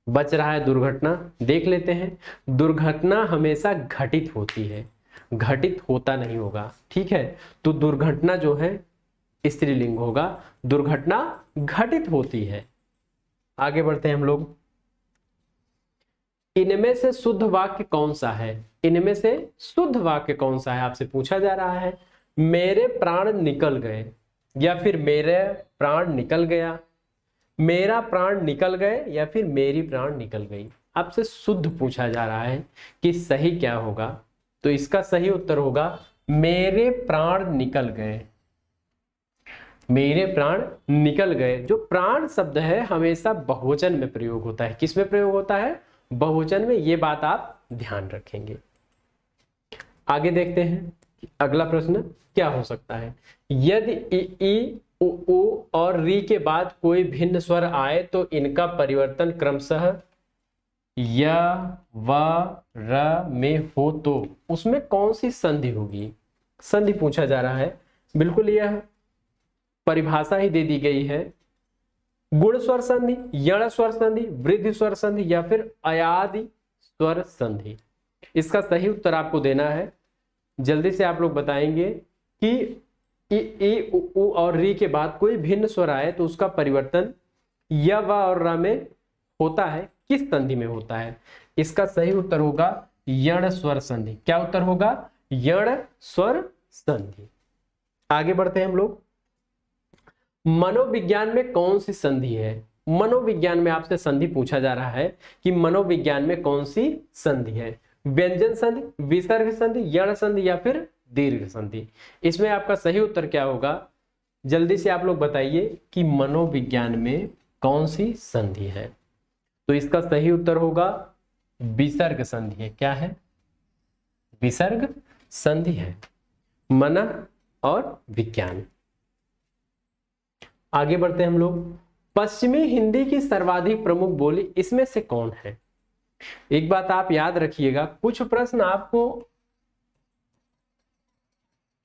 बच रहा है दुर्घटना, देख लेते हैं। दुर्घटना हमेशा घटित होती है, घटित होता नहीं होगा, ठीक है। तो दुर्घटना जो है स्त्रीलिंग होगा, दुर्घटना घटित होती है। आगे बढ़ते हैं हम लोग। इनमें से शुद्ध वाक्य कौन सा है? इनमें से शुद्ध वाक्य कौन सा है आपसे पूछा जा रहा है। मेरे प्राण निकल गए या फिर मेरे प्राण निकल गया, मेरा प्राण निकल गए या फिर मेरी प्राण निकल गई। आपसे शुद्ध पूछा जा रहा है कि सही क्या होगा। तो इसका सही उत्तर होगा मेरे प्राण निकल गए, मेरे प्राण निकल गए। जो प्राण शब्द है हमेशा बहुवचन में प्रयोग होता है। किस में प्रयोग होता है? बहुवचन में। ये बात आप ध्यान रखेंगे। आगे देखते हैं अगला प्रश्न क्या हो सकता है। यदि ई उ और री के बाद कोई भिन्न स्वर आए तो इनका परिवर्तन क्रमशः य व र में हो तो उसमें कौन सी संधि होगी? संधि पूछा जा रहा है। बिल्कुल यह परिभाषा ही दे दी गई है। गुण स्वर संधि, यण स्वर संधि, वृद्धि स्वर संधि या फिर अयादि स्वर संधि। इसका सही उत्तर आपको देना है। जल्दी से आप लोग बताएंगे कि ई उ और री के बाद कोई भिन्न स्वर आए तो उसका परिवर्तन य व और र में होता है, किस संधि में होता है? इसका सही उत्तर होगा यण स्वर संधि। क्या उत्तर होगा? यण स्वर संधि। आगे बढ़ते हैं हम लोग। मनोविज्ञान में कौन सी संधि है? मनोविज्ञान में आपसे संधि पूछा जा रहा है कि मनोविज्ञान में कौन सी संधि है। व्यंजन संधि, विसर्ग संधि, यण संधि या फिर दीर्घ संधि। इसमें आपका सही उत्तर क्या होगा? जल्दी से आप लोग बताइए कि मनोविज्ञान में कौन सी संधि है। तो इसका सही उत्तर होगा विसर्ग संधि है। क्या है? विसर्ग संधि है। मन और विज्ञान। आगे बढ़ते हैं हम लोग। पश्चिमी हिंदी की सर्वाधिक प्रमुख बोली इसमें से कौन है? एक बात आप याद रखिएगा, कुछ प्रश्न आपको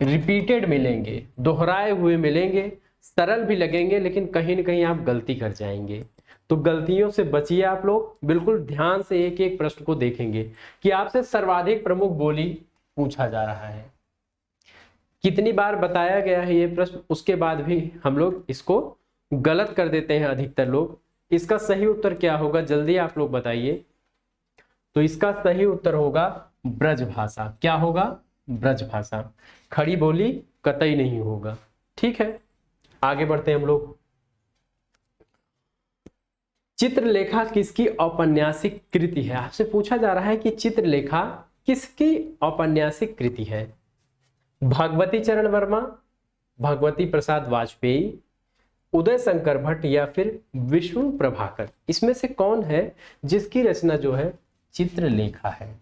रिपीटेड मिलेंगे, दोहराए हुए मिलेंगे, सरल भी लगेंगे, लेकिन कहीं ना कहीं आप गलती कर जाएंगे। तो गलतियों से बचिए आप लोग। बिल्कुल ध्यान से एक एक प्रश्न को देखेंगे कि आपसे सर्वाधिक प्रमुख बोली पूछा जा रहा है। कितनी बार बताया गया है ये प्रश्न, उसके बाद भी हम लोग इसको गलत कर देते हैं अधिकतर लोग। इसका सही उत्तर क्या होगा? जल्दी आप लोग बताइए। तो इसका सही उत्तर होगा ब्रज भाषा। क्या होगा? ब्रज भाषा। खड़ी बोली कतई नहीं होगा, ठीक है। आगे बढ़ते हैं हम लोग। चित्रलेखा किसकी औपन्यासिक कृति है? आपसे पूछा जा रहा है कि चित्रलेखा किसकी औपन्यासिक कृति है। भगवती चरण वर्मा, भगवती प्रसाद वाजपेयी, उदय शंकर भट्ट या फिर विष्णु प्रभाकर। इसमें से कौन है जिसकी रचना जो है चित्रलेखा है?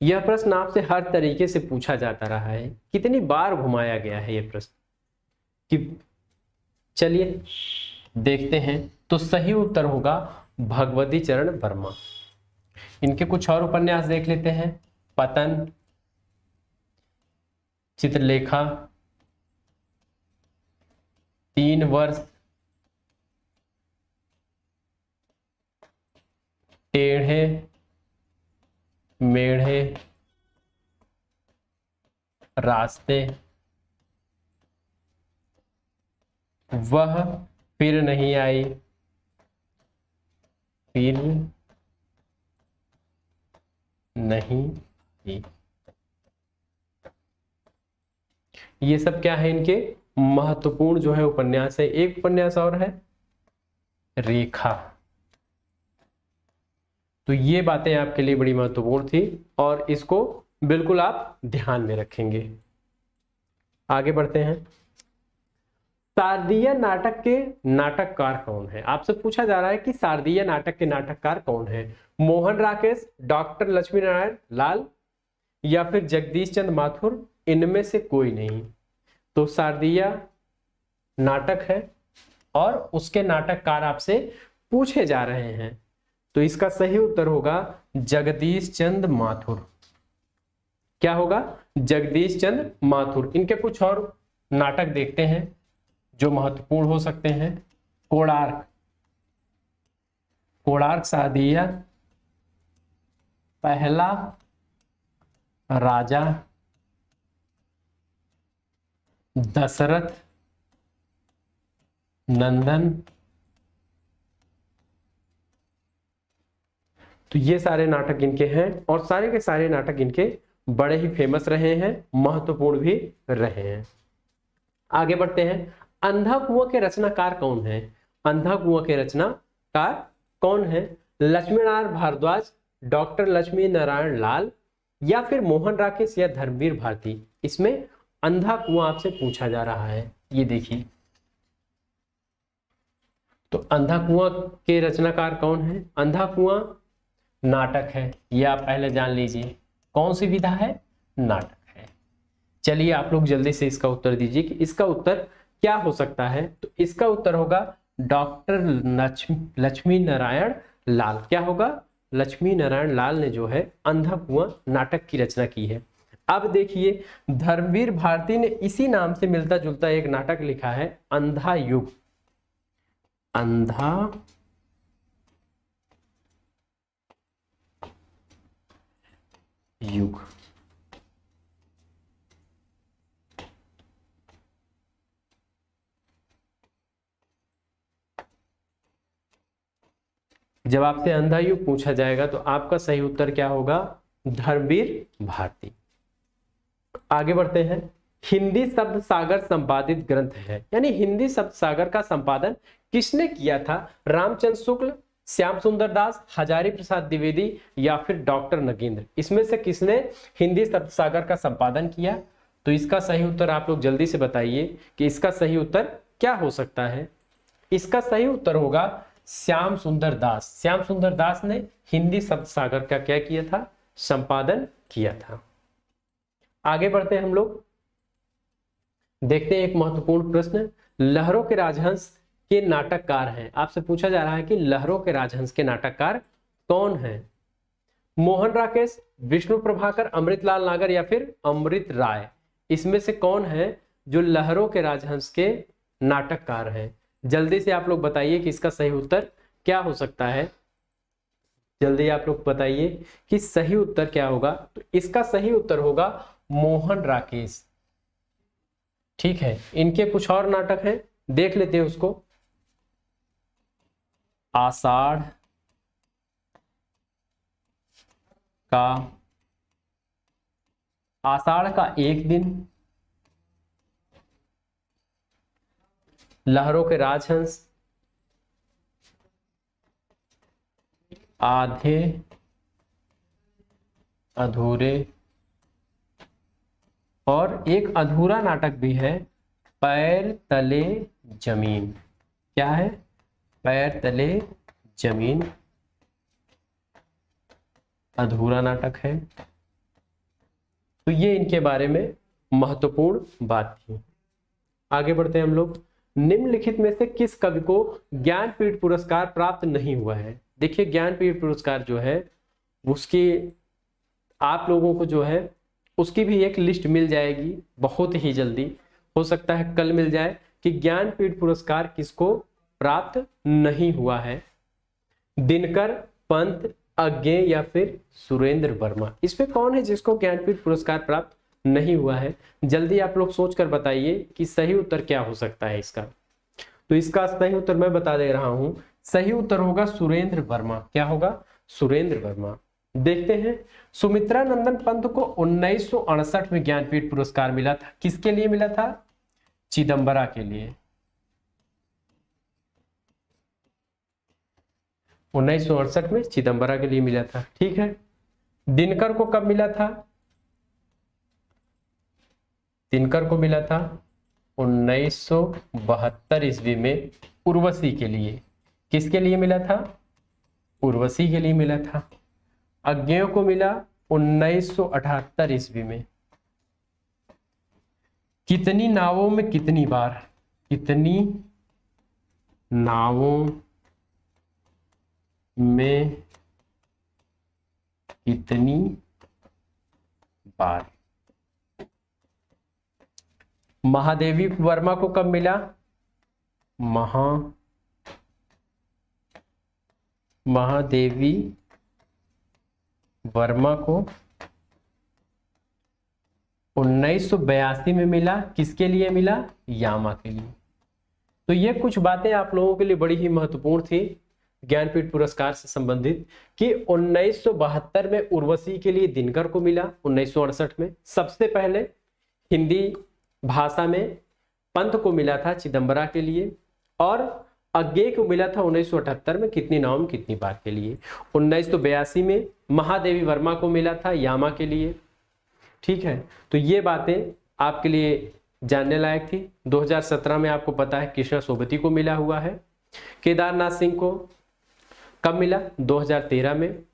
यह प्रश्न आपसे हर तरीके से पूछा जाता रहा है। कितनी बार घुमाया गया है यह प्रश्न कि चलिए देखते हैं। तो सही उत्तर होगा भगवती चरण वर्मा। इनके कुछ और उपन्यास देख लेते हैं। पतन, चित्रलेखा, 3 वर्ष, टेढ़े मेढ़े, रास्ते, वह फिर नहीं आई, फिर नहीं आई। ये सब क्या है? इनके महत्वपूर्ण जो है उपन्यास है। एक उपन्यास और है रेखा। तो ये बातें आपके लिए बड़ी महत्वपूर्ण थी और इसको बिल्कुल आप ध्यान में रखेंगे। आगे बढ़ते हैं। शारदीय नाटक के नाटककार कौन है? आपसे पूछा जा रहा है कि शारदीय नाटक के नाटककार कौन है? मोहन राकेश, डॉक्टर लक्ष्मी नारायण लाल या फिर जगदीश चंद्र माथुर, इनमें से कोई नहीं। तो शारदीय नाटक है और उसके नाटककार आपसे पूछे जा रहे हैं, तो इसका सही उत्तर होगा जगदीश चंद्र माथुर। क्या होगा? जगदीश चंद्र माथुर। इनके कुछ और नाटक देखते हैं जो महत्वपूर्ण हो सकते हैं। कोणार्क, कोणार्क शारदीय, पहला राजा, दशरथ नंदन, तो ये सारे नाटक इनके हैं और सारे के सारे नाटक इनके बड़े ही फेमस रहे हैं, महत्वपूर्ण भी रहे हैं। आगे बढ़ते हैं। अंधा कुआं के रचनाकार कौन है? अंधा कुआं के रचनाकार कौन है? लक्ष्मी नारायण भारद्वाज, डॉक्टर लक्ष्मी नारायण लाल या फिर मोहन राकेश या धर्मवीर भारती। इसमें अंधा कुआं आपसे पूछा जा रहा है। ये देखिए, तो अंधा कुआं के रचनाकार कौन है? अंधा कुआं नाटक है, ये आप पहले जान लीजिए। कौन सी विधा है? नाटक है। चलिए आप लोग जल्दी से इसका उत्तर दीजिए कि इसका उत्तर क्या हो सकता है। तो इसका उत्तर होगा डॉक्टर लक्ष्मी नारायण लाल। क्या होगा? लक्ष्मी नारायण लाल ने जो है अंधा कुआं नाटक की रचना की है। अब देखिए, धर्मवीर भारती ने इसी नाम से मिलता जुलता एक नाटक लिखा है, अंधा युग। अंधा युग। जब आपसे अंधा युग पूछा जाएगा तो आपका सही उत्तर क्या होगा? धर्मवीर भारती। आगे बढ़ते हैं। हिंदी शब्द सागर संपादित ग्रंथ है, यानी हिंदी शब्द सागर का संपादन किसने किया था? रामचंद्र शुक्ल, श्याम सुंदर दास, हजारी प्रसाद द्विवेदी या फिर डॉक्टर नगेंद्र। इसमें से किसने हिंदी शब्द सागर का संपादन किया? तो इसका सही उत्तर आप लोग जल्दी से बताइए कि इसका सही उत्तर क्या हो सकता है। इसका सही उत्तर होगा श्याम सुंदर दास। श्याम सुंदर दास ने हिंदी शब्द सागर का क्या किया था? संपादन किया था। आगे बढ़ते हैं हम लोग, देखते हैं एक महत्वपूर्ण प्रश्न। लहरों के राजहंस के नाटककार हैं। आपसे पूछा जा रहा है कि लहरों के राजहंस के नाटककार कौन हैं? मोहन राकेश, विष्णु प्रभाकर, अमृतलाल नागर या फिर अमृत राय। इसमें से कौन है जो लहरों के राजहंस के नाटककार हैं? जल्दी से आप लोग बताइए कि इसका सही उत्तर क्या हो सकता है। जल्दी आप लोग बताइए कि सही उत्तर क्या होगा। तो इसका सही उत्तर होगा मोहन राकेश। ठीक है, इनके कुछ और नाटक हैं, देख लेते हैं उसको। आषाढ़ का एक दिन, लहरों के राजहंस, आधे अधूरे, और एक अधूरा नाटक भी है, पैर तले जमीन। क्या है? पैर तले जमीन, अधूरा नाटक है। तो ये इनके बारे में महत्वपूर्ण बात थी। आगे बढ़ते हैं हम लोग। निम्नलिखित में से किस कवि को ज्ञानपीठ पुरस्कार प्राप्त नहीं हुआ है? देखिए, ज्ञानपीठ पुरस्कार जो है उसकी आप लोगों को जो है उसकी भी एक लिस्ट मिल जाएगी बहुत ही जल्दी, हो सकता है कल मिल जाए, कि ज्ञानपीठ पुरस्कार किसको प्राप्त नहीं हुआ है। दिनकर, पंत, अज्ञे या फिर सुरेंद्र वर्मा। इसमें कौन है जिसको ज्ञानपीठ पुरस्कार प्राप्त नहीं हुआ है? जल्दी आप लोग सोचकर बताइए कि सही उत्तर क्या हो सकता है इसका। तो इसका सही उत्तर मैं बता दे रहा हूं, सही उत्तर होगा सुरेंद्र वर्मा। क्या होगा? सुरेंद्र वर्मा। देखते हैं, सुमित्रा नंदन पंत को 1968 में ज्ञानपीठ पुरस्कार मिला था। किसके लिए मिला था? चिदंबरा के लिए। 1968 में चिदंबरा के लिए मिला था। ठीक है, दिनकर को कब मिला था? दिनकर को मिला था 1972 ईस्वी में उर्वशी के लिए। किसके लिए मिला था? उर्वशी के लिए मिला था। अज्ञेय को मिला 1978 ईस्वी में। कितनी नावों में कितनी बार? कितनी नावों में कितनी बार? महादेवी वर्मा को कब मिला? महादेवी वर्मा को 1982 में मिला। किसके लिए मिला? यामा के लिए। तो ये कुछ बातें आप लोगों के लिए बड़ी ही महत्वपूर्ण थी ज्ञानपीठ पुरस्कार से संबंधित, कि 1972 में उर्वशी के लिए दिनकर को मिला, 1968 में सबसे पहले हिंदी भाषा में पंत को मिला था चिदम्बरा के लिए, और अज्ञेय को मिला था 1978 में कितनी नाव में कितनी बार के लिए। 1982 में महादेवी वर्मा को मिला था यामा के लिए। ठीक है, तो ये बातें आपके लिए जानने लायक थी। 2017 में आपको पता है कृष्णा सोबती को मिला हुआ है। केदारनाथ सिंह को कब मिला? 2013 में।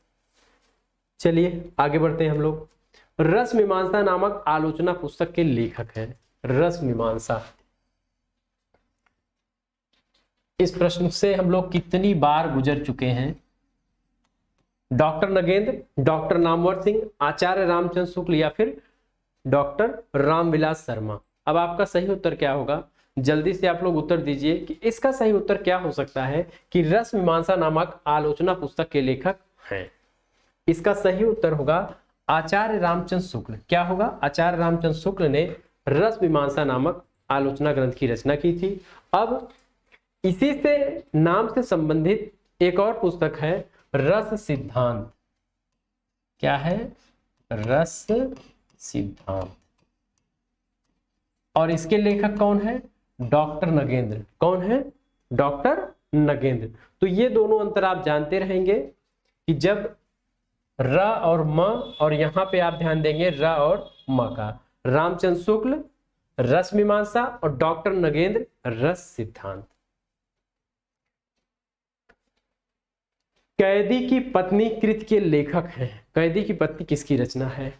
चलिए आगे बढ़ते हैं हम लोग। रस मीमांसा नामक आलोचना पुस्तक के लेखक हैं। रस मीमांसा, इस प्रश्न से हम लोग कितनी बार गुजर चुके हैं? डॉक्टर नगेंद्र, डॉक्टर नामवर सिंह, आचार्य रामचंद्र शुक्ल या फिर डॉक्टर रामविलास शर्मा। अब आपका सही उत्तर क्या होगा? जल्दी से आप लोग उत्तर दीजिए कि इसका सही उत्तर क्या हो सकता है कि रस मीमांसा नामक आलोचना पुस्तक के लेखक हैं। इसका सही उत्तर होगा आचार्य रामचंद्र शुक्ल। क्या होगा? आचार्य रामचंद्र शुक्ल ने रस मीमांसा नामक आलोचना ग्रंथ की रचना की थी। अब इसी से नाम से संबंधित एक और पुस्तक है रस सिद्धांत। क्या है? रस सिद्धांत। और इसके लेखक कौन है? डॉक्टर नगेंद्र। कौन है? डॉक्टर नगेंद्र। तो ये दोनों अंतर आप जानते रहेंगे कि जब र और म, और यहां पे आप ध्यान देंगे र और म का। रामचंद्र शुक्ल रस मीमांसा और डॉक्टर नगेंद्र रस सिद्धांत। कैदी की पत्नी कृत के लेखक हैं। कैदी की पत्नी किसकी रचना है?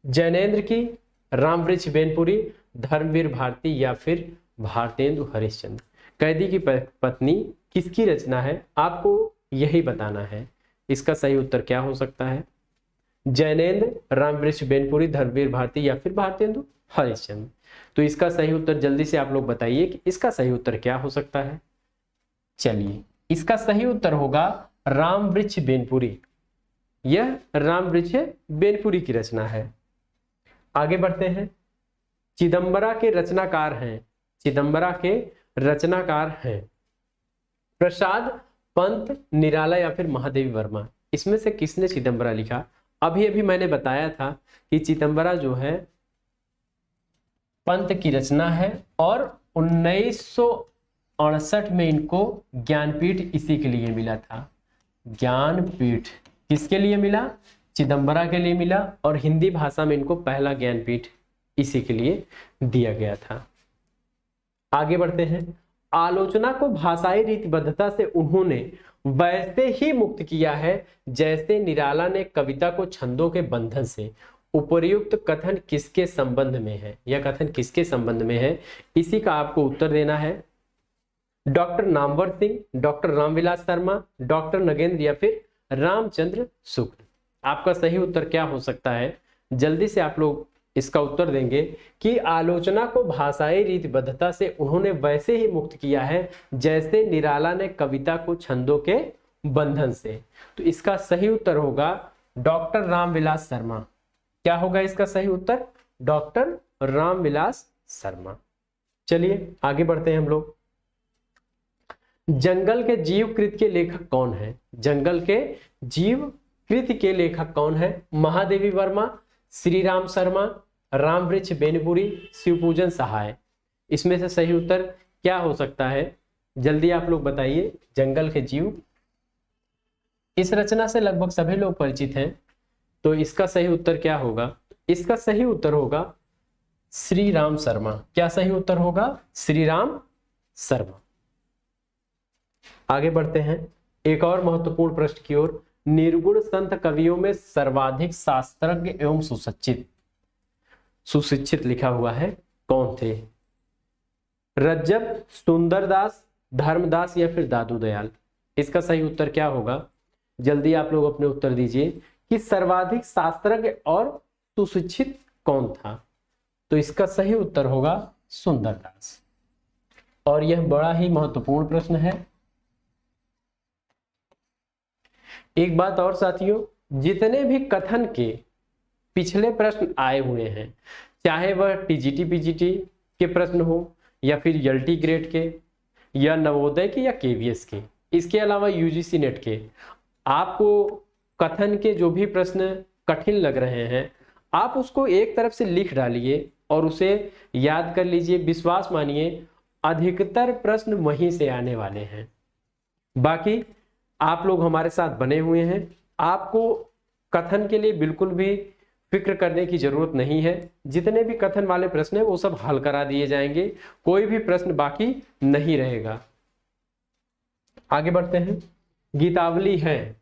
जैनेन्द्र की, रामवृक्ष बेनपुरी, धर्मवीर भारती या फिर भारतेंदु हरिश्चंद्र। कैदी की पत्नी किसकी रचना है? आपको यही बताना है। इसका सही उत्तर क्या हो सकता है? जैनेन्द्र, रामवृक्ष बेनपुरी, धर्मवीर भारती या फिर भारतेंदु हरिश्चंद्र। तो इसका सही उत्तर जल्दी से आप लोग बताइए कि इसका सही उत्तर क्या हो सकता है। चलिए, इसका सही उत्तर होगा रामवृक्ष बेनपुरी। यह रामवृक्ष बेनपुरी की रचना है। आगे बढ़ते हैं। चिदम्बरा के रचनाकार हैं। चिदम्बरा के रचनाकार हैं प्रसाद, पंत, निराला या फिर महादेवी वर्मा। इसमें से किसने चिदम्बरा लिखा? अभी अभी मैंने बताया था कि चिदम्बरा जो है पंत की रचना है और 1968 में इनको ज्ञानपीठ इसी के लिए मिला था। ज्ञानपीठ किसके लिए मिला? चिदम्बरा के लिए मिला, और हिंदी भाषा में इनको पहला ज्ञानपीठ इसी के लिए दिया गया था। आगे बढ़ते हैं। आलोचना को भाषाई रीतिबद्धता से उन्होंने वैसे ही मुक्त किया है जैसे निराला ने कविता को छंदों के बंधन से। उपर्युक्त कथन किसके संबंध में है? यह कथन किसके संबंध में है? इसी का आपको उत्तर देना है। Doctor Namvar Singh, doctor Ramvilas Sharma, doctor Nagendra या फिर रामचंद्र शुक्ल। आपका सही उत्तर क्या हो सकता है? जल्दी से आप लोग इसका उत्तर देंगे कि आलोचना को भाषाई रीतिबद्धता से उन्होंने वैसे ही मुक्त किया है जैसे निराला ने कविता को छंदों के बंधन से। तो इसका सही उत्तर होगा डॉक्टर रामविलास शर्मा। क्या होगा इसका सही उत्तर? डॉक्टर रामविलास शर्मा। चलिए आगे बढ़ते हैं हम लोग। जंगल के जीव कृत के लेखक कौन है? जंगल के जीव कृत के लेखक कौन है? महादेवी वर्मा, श्री राम शर्मा, रामवृक्ष बेनपुरी, शिवपूजन सहाय। इसमें से सही उत्तर क्या हो सकता है? जल्दी आप लोग बताइए। जंगल के जीव, इस रचना से लगभग सभी लोग परिचित हैं, तो इसका सही उत्तर क्या होगा? इसका सही उत्तर होगा श्री राम शर्मा। क्या सही उत्तर होगा? श्री राम शर्मा। आगे बढ़ते हैं एक और महत्वपूर्ण प्रश्न की ओर। निर्गुण संत कवियों में सर्वाधिक शास्त्रज्ञ एवं सुशिक्षित लिखा हुआ है, कौन थे? रज्जब, सुंदरदास, धर्मदास या फिर दादू दयाल? इसका सही उत्तर क्या होगा? जल्दी आप लोग अपने उत्तर दीजिए कि सर्वाधिक शास्त्रज्ञ और सुशिक्षित कौन था? तो इसका सही उत्तर होगा सुंदरदास। और यह बड़ा ही महत्वपूर्ण प्रश्न है। एक बात और साथियों, जितने भी कथन के पिछले प्रश्न आए हुए हैं, चाहे वह टीजीटी पीजीटी के प्रश्न हो या फिर एलटी ग्रेड के या नवोदय के या केवीएस के, इसके अलावा यूजीसी नेट के, आपको कथन के जो भी प्रश्न कठिन लग रहे हैं, आप उसको एक तरफ से लिख डालिए और उसे याद कर लीजिए। विश्वास मानिए अधिकतर प्रश्न वहीं से आने वाले हैं। बाकी आप लोग हमारे साथ बने हुए हैं, आपको कथन के लिए बिल्कुल भी फिक्र करने की जरूरत नहीं है। जितने भी कथन वाले प्रश्न है वो सब हल करा दिए जाएंगे, कोई भी प्रश्न बाकी नहीं रहेगा। आगे बढ़ते हैं। गीतावली है,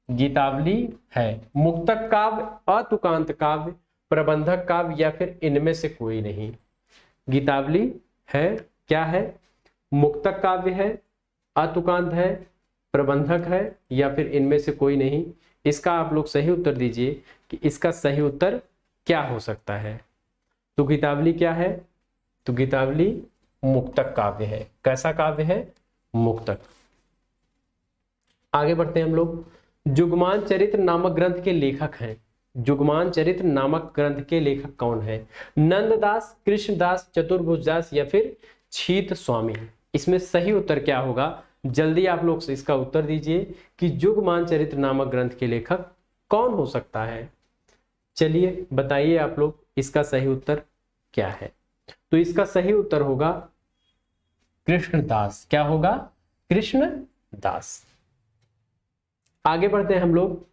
गीतावली है मुक्तक काव्य, अतुकांत काव्य, प्रबंधक काव्य या फिर इनमें से कोई नहीं? गीतावली है क्या है? मुक्तक काव्य है, अतुकांत है, प्रबंधक है या फिर इनमें से कोई नहीं? इसका आप लोग सही उत्तर दीजिए कि इसका सही उत्तर क्या हो सकता है। तो गीतावली क्या है? तो गीतावली मुक्तक काव्य है। कैसा काव्य है? मुक्तक। आगे बढ़ते हैं हम लोग। जुगमान चरित्र नामक ग्रंथ के लेखक हैं। जुगमान चरित्र नामक ग्रंथ के लेखक कौन है? नंददास, कृष्णदास, चतुर्भुजदास या फिर छीत स्वामी? इसमें सही उत्तर क्या होगा? जल्दी आप लोग इसका उत्तर दीजिए कि जुगमान चरित्र नामक ग्रंथ के लेखक कौन हो सकता है। चलिए बताइए आप लोग इसका सही उत्तर क्या है। तो इसका सही उत्तर होगा कृष्णदास। क्या होगा? कृष्णदास। आगे बढ़ते हैं हम लोग।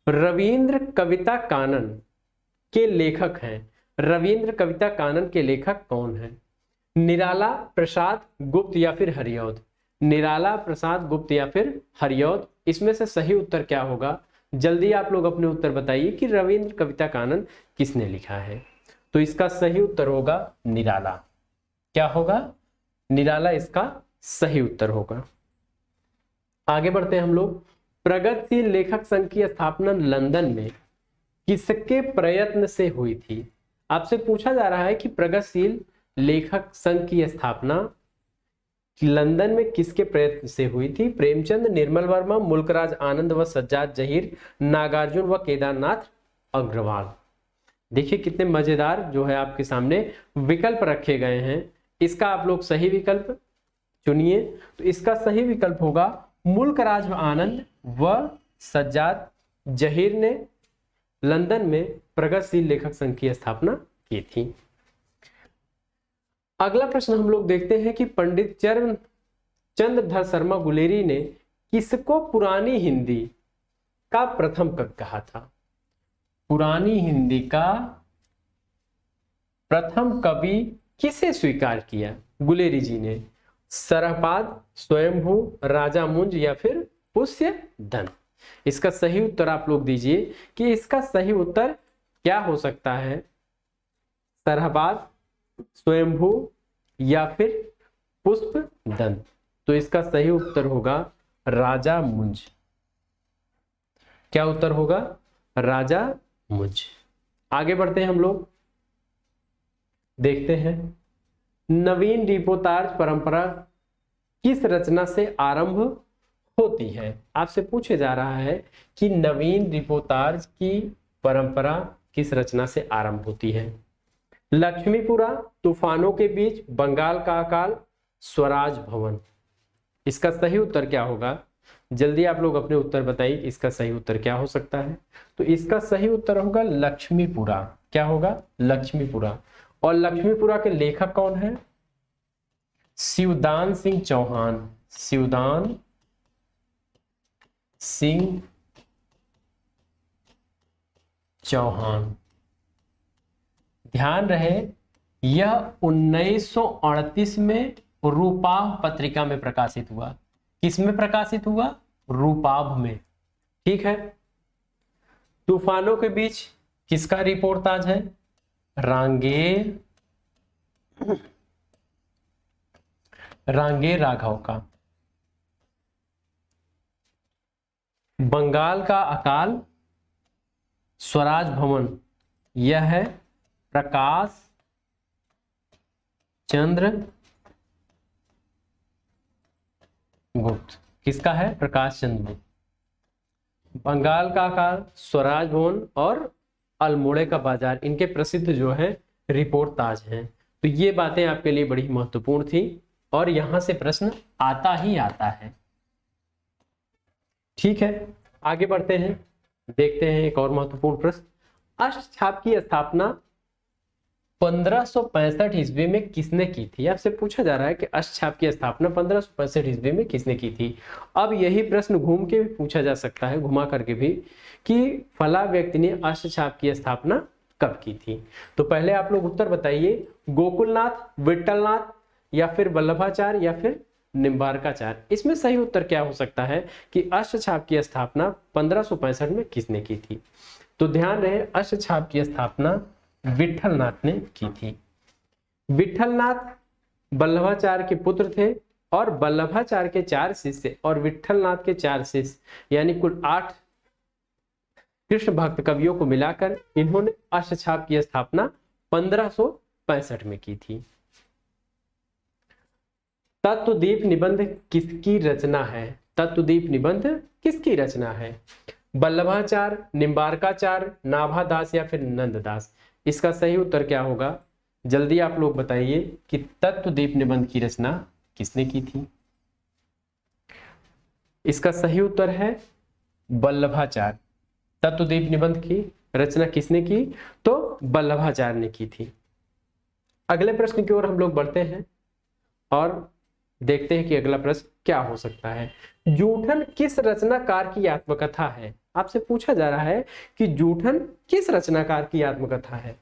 रविंद्र कविता कानन के लेखक हैं। रविंद्र कविता कानन के लेखक कौन है? निराला, प्रसाद, गुप्त या फिर हरिऔध? निराला, प्रसाद, गुप्त या फिर हरिऔध? इसमें से सही उत्तर क्या होगा? जल्दी आप लोग अपने उत्तर बताइए कि रविंद्र कविता कानन किसने लिखा है। तो इसका सही उत्तर होगा निराला। क्या होगा? निराला इसका सही उत्तर होगा। आगे बढ़ते हैं हम लोग। प्रगतिशील लेखक संघ की स्थापना लंदन में किसके प्रयत्न से हुई थी? आपसे पूछा जा रहा है कि प्रगतिशील लेखक संघ की स्थापना लंदन में किसके प्रयत्न से हुई थी? प्रेमचंद, निर्मल वर्मा, मुल्कराज आनंद व सज्जाद जहीर, नागार्जुन व केदारनाथ अग्रवाल? देखिए कितने मजेदार जो है आपके सामने विकल्प रखे गए हैं। इसका आप लोग सही विकल्प चुनिए। तो इसका सही विकल्प होगा मुल्कराज आनंद व सज्जाद जहीर ने लंदन में प्रगतिशील लेखक संघ की स्थापना की थी। अगला प्रश्न हम लोग देखते हैं कि पंडित चंद्रधर शर्मा गुलेरी ने किसको पुरानी हिंदी का प्रथम कवि कहा था? पुरानी हिंदी का प्रथम कवि किसे स्वीकार किया गुलेरी जी ने? सरहपाद, स्वयंभू, राजा मुंज या फिर पुष्यधन? इसका सही उत्तर आप लोग दीजिए कि इसका सही उत्तर क्या हो सकता है? सरहपाद, स्वयंभू या फिर पुष्पदन? तो इसका सही उत्तर होगा राजा मुंज। क्या उत्तर होगा? राजा मुंज। आगे बढ़ते हैं हम लोग, देखते हैं नवीन रिपोर्टाज परंपरा किस रचना से आरंभ होती है? आपसे पूछे जा रहा है कि नवीन रिपोर्टाज की परंपरा किस रचना से आरंभ होती है? लक्ष्मीपुरा, तूफानों के बीच, बंगाल का अकाल, स्वराज भवन? इसका सही उत्तर क्या होगा? जल्दी आप लोग अपने उत्तर बताइए, इसका सही उत्तर क्या हो सकता है? तो इसका सही उत्तर होगा लक्ष्मीपुरा। क्या होगा? लक्ष्मीपुरा। और लक्ष्मीपुरा के लेखक कौन है? शिवदान सिंह चौहान। शिवदान सिंह चौहान। ध्यान रहे यह 1938 में रूपाभ पत्रिका में प्रकाशित हुआ। किस में प्रकाशित हुआ? रूपाभ में। ठीक है। तूफानों के बीच किसका रिपोर्टाज है? रांगेर राघव का। बंगाल का अकाल, स्वराज भवन, यह है प्रकाश चंद्र गुप्त। किसका है? प्रकाश चंद्र गुप्त। बंगाल का अकाल, स्वराज भवन और अल्मोड़े का बाजार, इनके प्रसिद्ध जो है रिपोर्ट ताज हैं। तो ये बातें आपके लिए बड़ी महत्वपूर्ण थी और यहां से प्रश्न आता ही आता है। ठीक है, आगे बढ़ते हैं, देखते हैं एक और महत्वपूर्ण प्रश्न। अष्टछाप की स्थापना 1565 ईस्वी में किसने की थी? आपसे पूछा जा रहा है कि अष्टछाप की स्थापना 1565 ईस्वी में किसने की थी। अब यही प्रश्न घूम के भी पूछा जा सकता है, घुमा करके भी, कि फला व्यक्ति ने अष्टछाप की स्थापना कब की थी। तो पहले आप लोग उत्तर बताइए, गोकुलनाथ, विट्ठलनाथ, या फिर वल्लभाचार्य, या फिर निम्बार्काचार्य। इसमें सही उत्तर क्या हो सकता है कि अष्टछाप की स्थापना 1565 में किसने की थी। तो ध्यान रहे, अष्टछाप की स्थापना विट्ठलनाथ ने की थी। विट्ठलनाथ वल्लभाचार्य के पुत्र थे और वल्लभाचार्य के 4 शिष्य और विट्ठलनाथ के 4 शिष्य, यानी कुल 8 कृष्ण भक्त कवियों को मिलाकर इन्होंने अष्टछाप की स्थापना 1565 में की थी। तत्वदीप निबंध किसकी रचना है? तत्वदीप निबंध किसकी रचना है? वल्लभाचार्य, निम्बार्काचार्य, नाभादास, या फिर नंददास। इसका सही उत्तर क्या होगा? जल्दी आप लोग बताइए कि तत्वदीप निबंध की रचना किसने की थी। इसका सही उत्तर है वल्लभाचार्य। तत्वदीप निबंध की रचना किसने की? तो वल्लभाचार्य ने की थी। अगले प्रश्न की ओर हम लोग बढ़ते हैं और देखते हैं कि अगला प्रश्न क्या हो सकता है। जूठन किस रचनाकार की आत्मकथा है? आपसे पूछा जा रहा है कि जूठन किस रचनाकार की आत्मकथा है।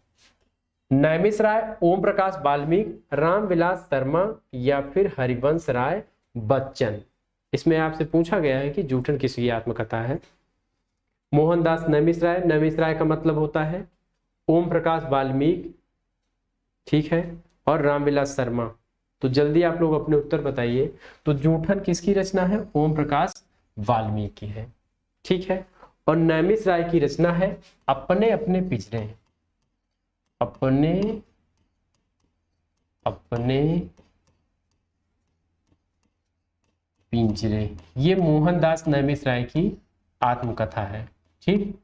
नैमिष राय, ओम प्रकाश वाल्मीकि, रामविलास शर्मा, या फिर हरिवंश राय बच्चन। इसमें आपसे पूछा गया है कि जूठन किसकी आत्मकथा है। मोहनदास नैमिष राय, नैमिष राय का मतलब होता है ओम प्रकाश वाल्मीकि, ठीक है, और रामविलास शर्मा। तो जल्दी आप लोग अपने उत्तर बताइए। तो जूठन किसकी रचना है? ओम प्रकाश वाल्मीकि की है, ठीक है। और नैमिष राय की रचना है अपने अपने पिंजरे, अपने अपने पिंजरे। ये मोहनदास नैमिष राय की आत्मकथा है, ठीक।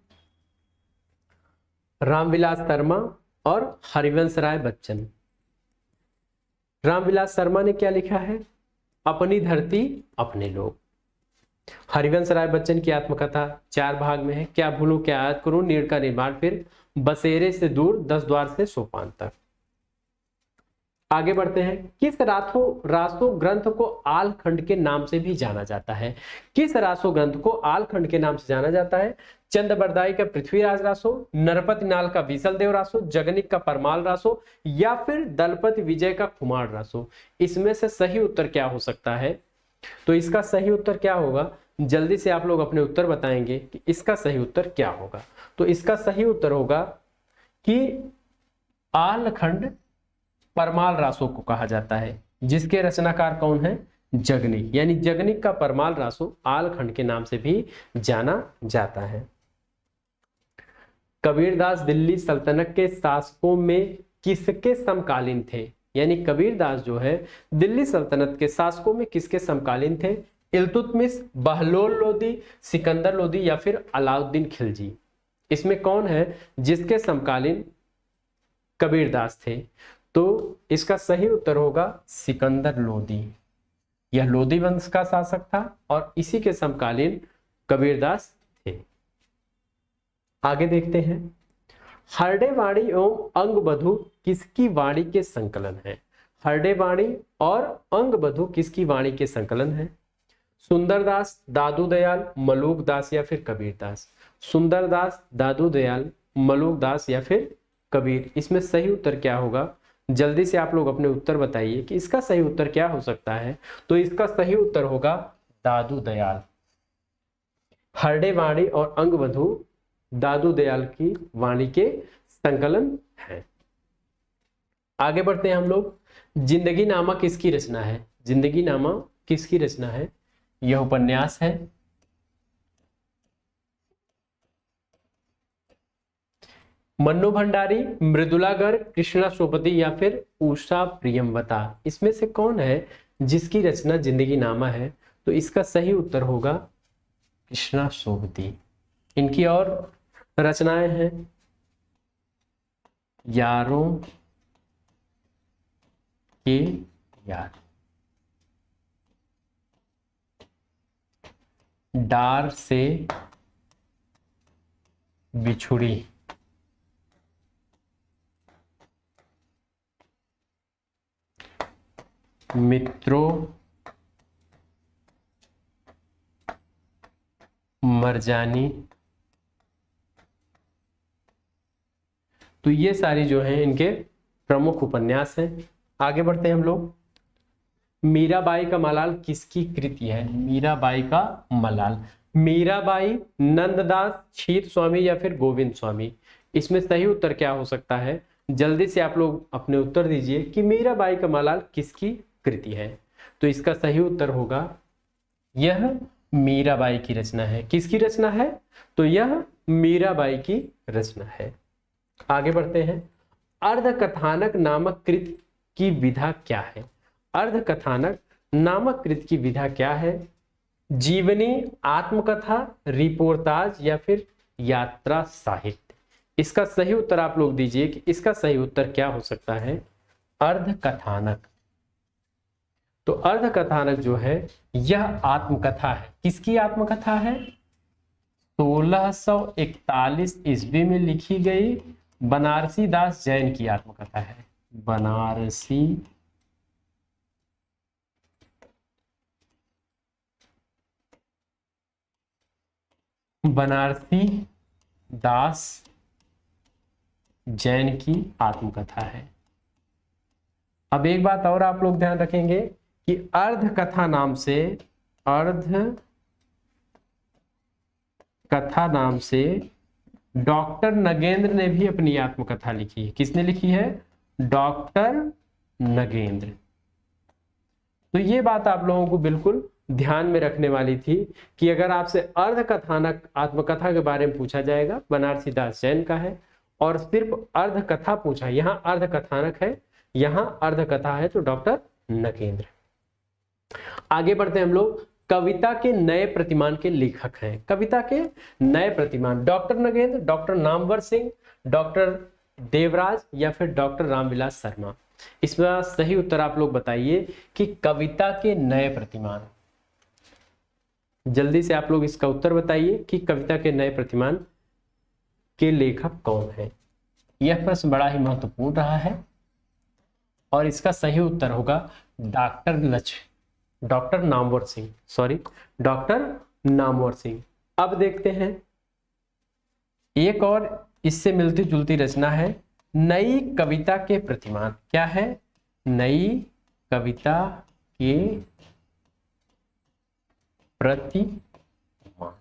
रामविलास शर्मा और हरिवंश राय बच्चन। रामविलास शर्मा ने क्या लिखा है? अपनी धरती अपने लोग। हरिवंश राय बच्चन की आत्मकथा 4 भाग में है। क्या भूलूं क्या याद करूं, नीड़ का निर्माण, फिर बसेरे से दूर, 10 द्वार से सोपान तक। आगे बढ़ते हैं। किस रासो ग्रंथ को आलखंड के नाम से भी जाना जाता है? किस रासो ग्रंथ को आलखंड के नाम से जाना जाता है? चंद्रबरदाई का पृथ्वीराज रासो, नरपति नाल का विशलदेव रासो, जगनिक का परमाल रासो, या फिर दलपति विजय का कुमार रासो। इसमें से सही उत्तर क्या हो सकता है? तो इसका सही उत्तर क्या होगा? जल्दी से आप लोग अपने उत्तर बताएंगे कि इसका सही उत्तर क्या होगा। तो इसका सही उत्तर होगा कि आलखंड परमाल रासो को कहा जाता है, जिसके रचनाकार कौन है? जगनिक, यानी जगनिक का परमाल रासो आलखंड के नाम से भी जाना जाता है। कबीरदास दिल्ली सल्तनत के शासकों में किसके समकालीन थे? यानी कबीरदास जो है दिल्ली सल्तनत के शासकों में किसके समकालीन थे? इल्तुतमिश, बहलोल लोदी, सिकंदर लोदी, या फिर अलाउद्दीन खिलजी। इसमें कौन है जिसके समकालीन कबीरदास थे? तो इसका सही उत्तर होगा सिकंदर लोदी। यह लोदी वंश का शासक था और इसी के समकालीन कबीरदास थे। आगे देखते हैं। हरडे वाणी एवं अंगबधु किसकी वाणी के संकलन है? हरडे वाणी और अंगबधु किसकी वाणी के संकलन है? सुंदरदास, दादू दयाल, मलूक दास, या फिर कबीरदास। सुंदरदास, दादू दयाल, मलूक दास, या फिर कबीर। इसमें सही उत्तर क्या होगा? जल्दी से आप लोग अपने उत्तर बताइए कि इसका सही उत्तर क्या हो सकता है। तो इसका सही उत्तर होगा दादू दयाल। हरडे वाणी और अंगबधू दादू दयाल की वाणी के संकलन है। आगे बढ़ते हैं हम लोग। जिंदगी नामा किसकी रचना है? जिंदगी नामा किसकी रचना है? यह उपन्यास है। मन्नू भंडारी, मृदुला गर्ग, कृष्णा सोपति या फिर उषा प्रियमवता, इसमें से कौन है जिसकी रचना जिंदगी नामा है? तो इसका सही उत्तर होगा कृष्णा सोपति। इनकी और रचनाएं हैं यारों के यार, डार से बिछुड़ी, मित्रों मरजानी, तो ये सारी जो है इनके प्रमुख उपन्यास हैं। आगे बढ़ते हैं हम लोग। मीराबाई का मलाल किसकी कृति है? मीराबाई का मलाल, मीराबाई, नंददास, छीत स्वामी या फिर गोविंद स्वामी, इसमें सही उत्तर क्या हो सकता है? जल्दी से आप लोग अपने उत्तर दीजिए कि मीराबाई का मलाल किसकी कृति है। तो इसका सही उत्तर होगा यह मीराबाई की रचना है। किसकी रचना है? तो यह मीराबाई की रचना है। आगे बढ़ते हैं। अर्धकथानक नामक कृत की विधा क्या है? अर्धकथानक नामक कृत की विधा क्या है? जीवनी, आत्मकथा, रिपोर्टाज या फिर यात्रा साहित्य, इसका सही उत्तर आप लोग दीजिए कि इसका सही उत्तर क्या हो सकता है? अर्धकथानक। तो अर्धकथानक जो है यह आत्मकथा है। किसकी आत्मकथा है? 1641 ईस्वी में लिखी गई बनारसी दास जैन की आत्मकथा है। बनारसी दास जैन की आत्मकथा है। अब एक बात और आप लोग ध्यान रखेंगे कि अर्धकथा नाम से डॉक्टर नगेंद्र ने भी अपनी आत्मकथा लिखी है। किसने लिखी है? डॉक्टर नगेंद्र। तो ये बात आप लोगों को बिल्कुल ध्यान में रखने वाली थी कि अगर आपसे अर्धकथानक आत्मकथा के बारे में पूछा जाएगा, बनारसी दास जैन का है, और सिर्फ अर्धकथा पूछा, यहाँ अर्धकथानक है, यहाँ अर्धकथा है, तो डॉक्टर नगेंद्र। आगे बढ़ते हैं हम लोग। कविता के नए प्रतिमान के लेखक हैं। कविता के नए प्रतिमान doctor Nagendra, doctor Namvar Singh, doctor Devraj या फिर डॉक्टर रामविलास शर्मा। इसमें सही उत्तर आप लोग बताइए कि कविता के नए प्रतिमान। जल्दी से आप लोग इसका उत्तर बताइए कि कविता के नए प्रतिमान के लेखक कौन है। यह प्रश्न बड़ा ही महत्वपूर्ण रहा है और इसका सही उत्तर होगा डॉक्टर नामवर सिंह। अब देखते हैं एक और इससे मिलती जुलती रचना है नई कविता के प्रतिमान। क्या है? नई कविता के प्रतिमान।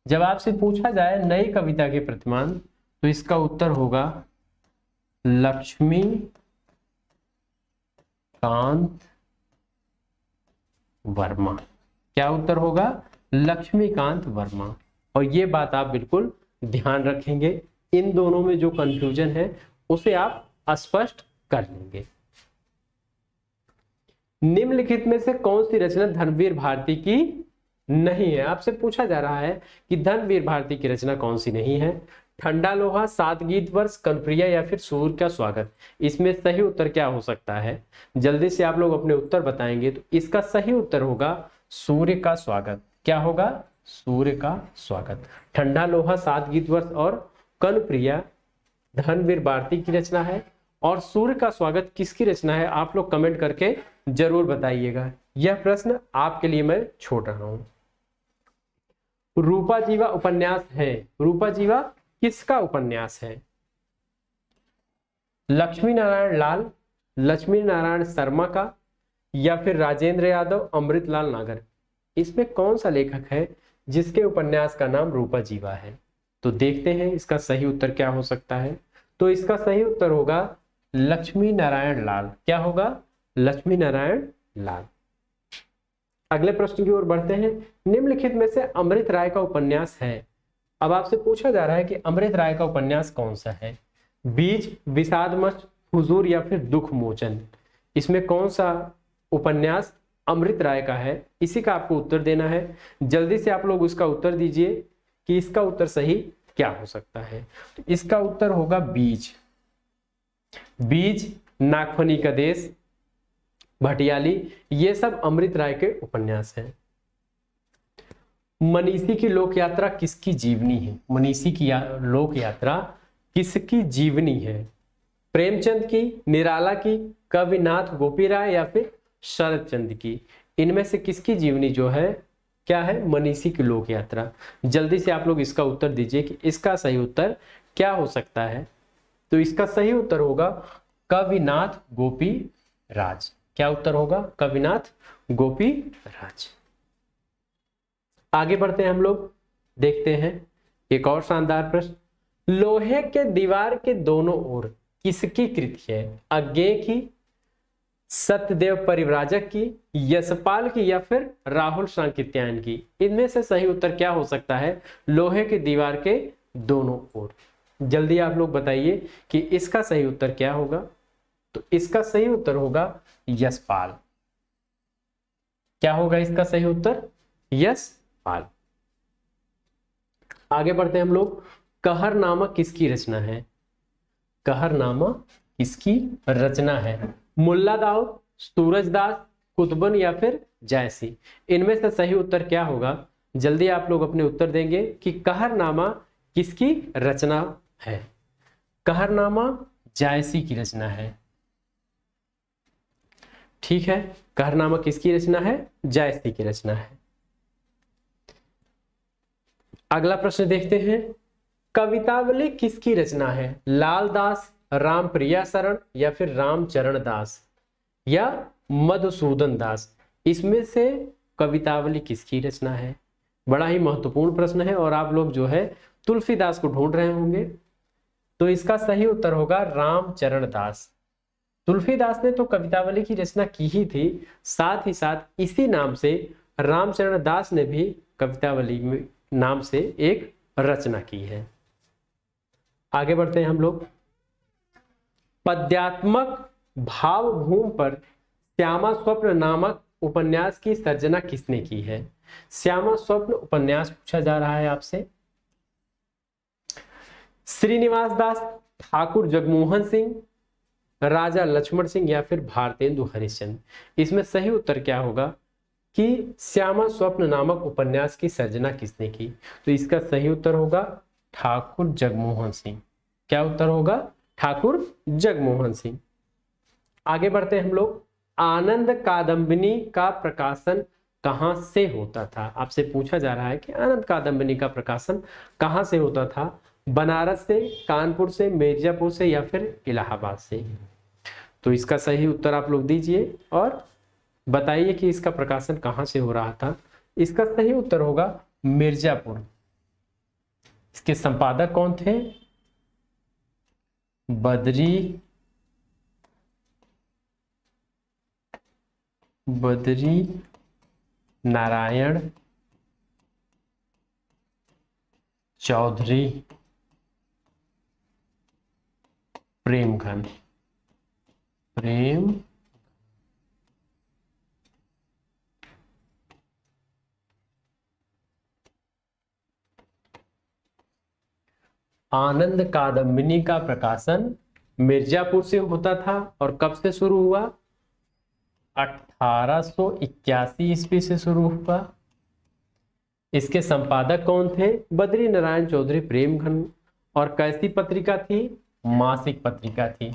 जब आपसे पूछा जाए नई कविता के प्रतिमान तो इसका उत्तर होगा लक्ष्मीकांत वर्मा। क्या उत्तर होगा? लक्ष्मीकांत वर्मा। और ये बात आप बिल्कुल ध्यान रखेंगे, इन दोनों में जो कंफ्यूजन है उसे आप स्पष्ट कर लेंगे। निम्नलिखित में से कौन सी रचना धर्मवीर भारती की नहीं है? आपसे पूछा जा रहा है कि धर्मवीर भारती की रचना कौन सी नहीं है। ठंडा लोहा, सात गीत वर्ष, कनप्रिया या फिर सूर्य का स्वागत, इसमें सही उत्तर क्या हो सकता है? जल्दी से आप लोग अपने उत्तर बताएंगे तो इसका सही उत्तर होगा सूर्य का स्वागत। क्या होगा? सूर्य का स्वागत। ठंडा लोहा, सात गीत वर्ष और कनप्रिया धर्मवीर भारती की रचना है, और सूर्य का स्वागत किसकी रचना है? आप लोग कमेंट करके जरूर बताइएगा। यह प्रश्न आपके लिए मैं छोड़ रहा हूं। रूपा जीवा उपन्यास है। रूपा जीवा किसका उपन्यास है? लक्ष्मी नारायण लाल, लक्ष्मी नारायण शर्मा का, या फिर राजेंद्र यादव, अमृतलाल नागर। इसमें कौन सा लेखक है जिसके उपन्यास का नाम रूपा जीवा है? तो देखते हैं इसका सही उत्तर क्या हो सकता है। तो इसका सही उत्तर होगा लक्ष्मी नारायण लाल। क्या होगा? लक्ष्मी नारायण लाल। अगले प्रश्न की ओर बढ़ते हैं। निम्नलिखित में से अमृत राय का उपन्यास है। अब आपसे पूछा जा रहा है कि अमृत राय का उपन्यास कौन सा है? बीज, विषादमच, हुजूर या फिर दुख मोचन। इसमें कौन सा उपन्यास अमृत राय का है? इसी का आपको उत्तर देना है। जल्दी से आप लोग उसका उत्तर दीजिए कि इसका उत्तर सही क्या हो सकता है। तो इसका उत्तर होगा बीज। बीज, नागफनी का देश, भटियाली, ये सब अमृत राय के उपन्यास हैं। मनीषी की लोक यात्रा किसकी जीवनी है? मनीषी की लोक यात्रा किसकी जीवनी है? प्रेमचंद की, निराला की, कविनाथ गोपी राय या फिर शरद चंद्र की। इनमें से किसकी जीवनी जो है क्या है? मनीषी की लोक यात्रा। जल्दी से आप लोग इसका उत्तर दीजिए कि इसका सही उत्तर क्या हो सकता है। तो इसका सही उत्तर होगा कविनाथ गोपी राज। क्या उत्तर होगा? कविनाथ गोपी राज। आगे बढ़ते हैं हम लोग, देखते हैं एक और शानदार प्रश्न। लोहे के दीवार के दोनों ओर किसकी कृति है? अज्ञेय की, सत्यदेव परिव्राजक की, यशपाल की या फिर राहुल सांकृत्यायन की। इनमें से सही उत्तर क्या हो सकता है? लोहे के दीवार के दोनों ओर। जल्दी आप लोग बताइए कि इसका सही उत्तर क्या होगा। तो इसका सही उत्तर होगा यशपाल। क्या होगा इसका सही उत्तर? यशपाल। आगे बढ़ते हैं हम लोग। कहरनामा किसकी रचना है? कहरनामा किसकी रचना है? मुल्ला दाऊद, सूरजदास, कुतुबन या फिर जायसी। इनमें से सही उत्तर क्या होगा? जल्दी आप लोग अपने उत्तर देंगे कि कहरनामा किसकी रचना है। कहरनामा जायसी की रचना है। ठीक है, कहरनामा किसकी रचना है? जायसी की रचना है। अगला प्रश्न देखते हैं। कवितावली किसकी रचना है? लाल दास, रामप्रिया शरण या फिर रामचरण दास या मधुसूदन दास। इसमें से कवितावली किसकी रचना है? बड़ा ही महत्वपूर्ण प्रश्न है और आप लोग जो है तुलसीदास को ढूंढ रहे होंगे। तो इसका सही उत्तर होगा रामचरण दास। तुलसीदास ने तो कवितावली की रचना की ही थी, साथ ही साथ इसी नाम से रामचरण दास ने भी कवितावली में नाम से एक रचना की है। आगे बढ़ते हैं हम लोग। पद्यात्मक भावभूमि पर श्यामा स्वप्न नामक उपन्यास की सर्जना किसने की है? श्यामा स्वप्न उपन्यास पूछा जा रहा है आपसे। श्रीनिवास दास, ठाकुर जगमोहन सिंह, राजा लक्ष्मण सिंह या फिर भारतेंदु हरिश्चंद्र। इसमें सही उत्तर क्या होगा कि श्यामा स्वप्न नामक उपन्यास की सर्जना किसने की? तो इसका सही उत्तर होगा ठाकुर जगमोहन सिंह। क्या उत्तर होगा? ठाकुर जगमोहन सिंह। आगे बढ़ते हैं हम लोग। आनंद कादंबिनी का प्रकाशन कहां से होता था? आपसे पूछा जा रहा है कि आनंद कादंबिनी का प्रकाशन कहां से होता था? बनारस से, कानपुर से, मिर्जापुर से या फिर इलाहाबाद से। तो इसका सही उत्तर आप लोग दीजिए और बताइए कि इसका प्रकाशन कहां से हो रहा था। इसका सही उत्तर होगा मिर्जापुर। इसके संपादक कौन थे? बद्री नारायण चौधरी प्रेमघन। आनंद कादंबिनी का प्रकाशन मिर्जापुर से होता था और कब से शुरू हुआ? 1881 ईस्वी से शुरू हुआ। इसके संपादक कौन थे? बद्री नारायण चौधरी प्रेमघन। और कैसी पत्रिका थी? मासिक पत्रिका थी।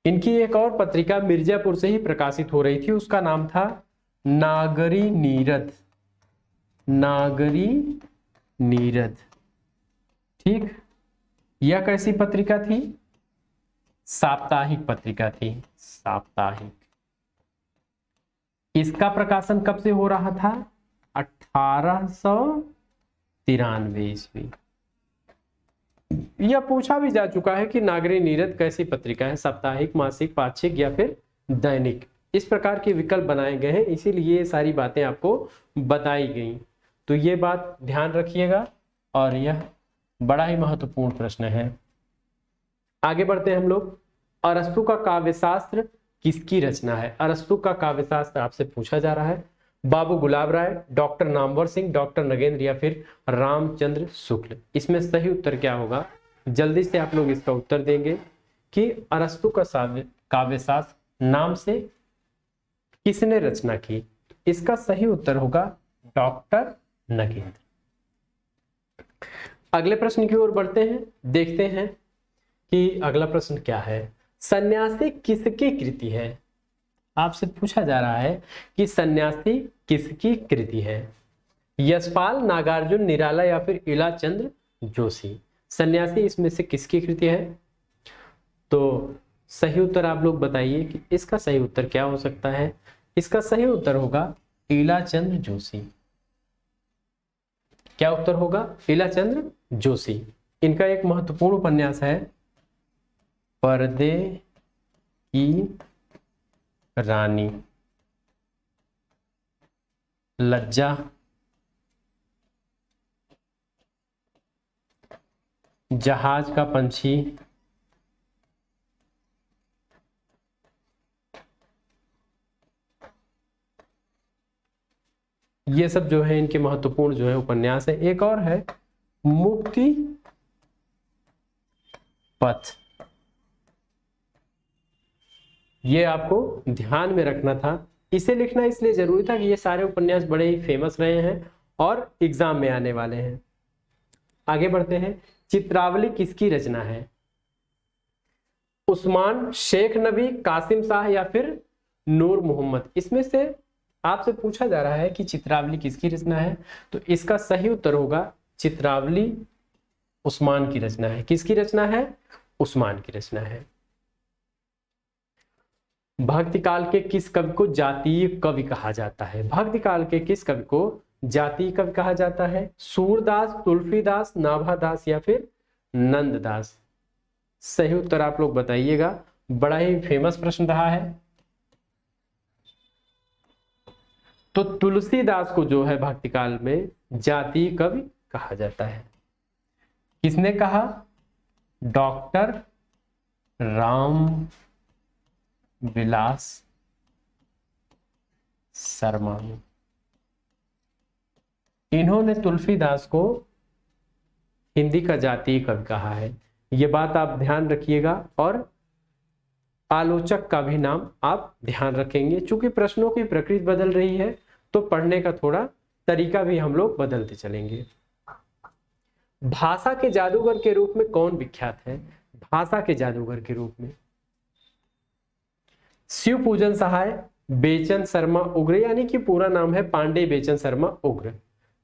इनकी एक और पत्रिका मिर्जापुर से ही प्रकाशित हो रही थी, उसका नाम था नागरी नीरद। नागरी नीरद। ठीक, यह कैसी पत्रिका थी? साप्ताहिक पत्रिका थी, साप्ताहिक। इसका प्रकाशन कब से हो रहा था? 1893 ईस्वी। यह पूछा भी जा चुका है कि नागरी नीरद कैसी पत्रिका है, साप्ताहिक, मासिक, पाक्षिक या फिर दैनिक। इस प्रकार के विकल्प बनाए गए हैं, इसीलिए ये सारी बातें आपको बताई गई। तो ये बात ध्यान रखिएगा और यह बड़ा ही महत्वपूर्ण प्रश्न है। आगे बढ़ते हैं हम लोग। अरस्तु का काव्यशास्त्र किसकी रचना है? अरस्तु का काव्यशास्त्र आपसे पूछा जा रहा है। बाबू गुलाब राय, डॉक्टर नामवर सिंह, डॉक्टर नगेंद्र या फिर रामचंद्र शुक्ल। इसमें सही उत्तर क्या होगा? जल्दी से आप लोग इसका उत्तर देंगे कि अरस्तु का काव्यशास्त्र नाम से किसने रचना की? इसका सही उत्तर होगा डॉक्टर नगेंद्र। अगले प्रश्न की ओर बढ़ते हैं, देखते हैं कि अगला प्रश्न क्या है। सन्यासी किसकी कृति है? आपसे पूछा जा रहा है कि सन्यासी किसकी कृति है? यशपाल, नागार्जुन, निराला या फिर इलाचंद्र जोशी। सन्यासी इसमें से किसकी कृति है? तो सही उत्तर आप लोग बताइए कि इसका सही उत्तर क्या हो सकता है। इसका सही उत्तर होगा इलाचंद्र जोशी। क्या उत्तर होगा? इलाचंद्र जोशी। इनका एक महत्वपूर्ण उपन्यास है पर्दे की रानी, लज्जा, जहाज का पंछी, ये सब जो है इनके महत्वपूर्ण जो है उपन्यास है। एक और है मुक्ति पथ। ये आपको ध्यान में रखना था। इसे लिखना इसलिए जरूरी था कि ये सारे उपन्यास बड़े ही फेमस रहे हैं और एग्जाम में आने वाले हैं। आगे बढ़ते हैं। चित्रावली किसकी रचना है? उस्मान, शेख नबी, कासिम शाह या फिर नूर मोहम्मद। इसमें से आपसे पूछा जा रहा है कि चित्रावली किसकी रचना है, तो इसका सही उत्तर होगा चित्रावली उस्मान की रचना है। किसकी रचना है? उस्मान की रचना है। भक्ति काल के किस कवि को जातीय कवि कहा जाता है? भक्ति काल के किस कवि को जातीय कवि कहा जाता है? सूरदास, तुलसीदास, नाभादास या फिर नंददास। सही उत्तर आप लोग बताइएगा। बड़ा ही फेमस प्रश्न रहा है। तो तुलसीदास को जो है भक्ति काल में जातीय कवि कहा जाता है। किसने कहा? डॉक्टर राम विलास शर्मा। इन्होंने तुलसीदास को हिंदी का जातीय कवि कहा है। ये बात आप ध्यान रखिएगा और आलोचक का भी नाम आप ध्यान रखेंगे। चूंकि प्रश्नों की प्रकृति बदल रही है तो पढ़ने का थोड़ा तरीका भी हम लोग बदलते चलेंगे। भाषा के जादूगर के रूप में कौन विख्यात है? भाषा के जादूगर के रूप में शिव पूजन सहाय, बेचन शर्मा उग्र, यानी कि पूरा नाम है पांडे बेचन शर्मा उग्र,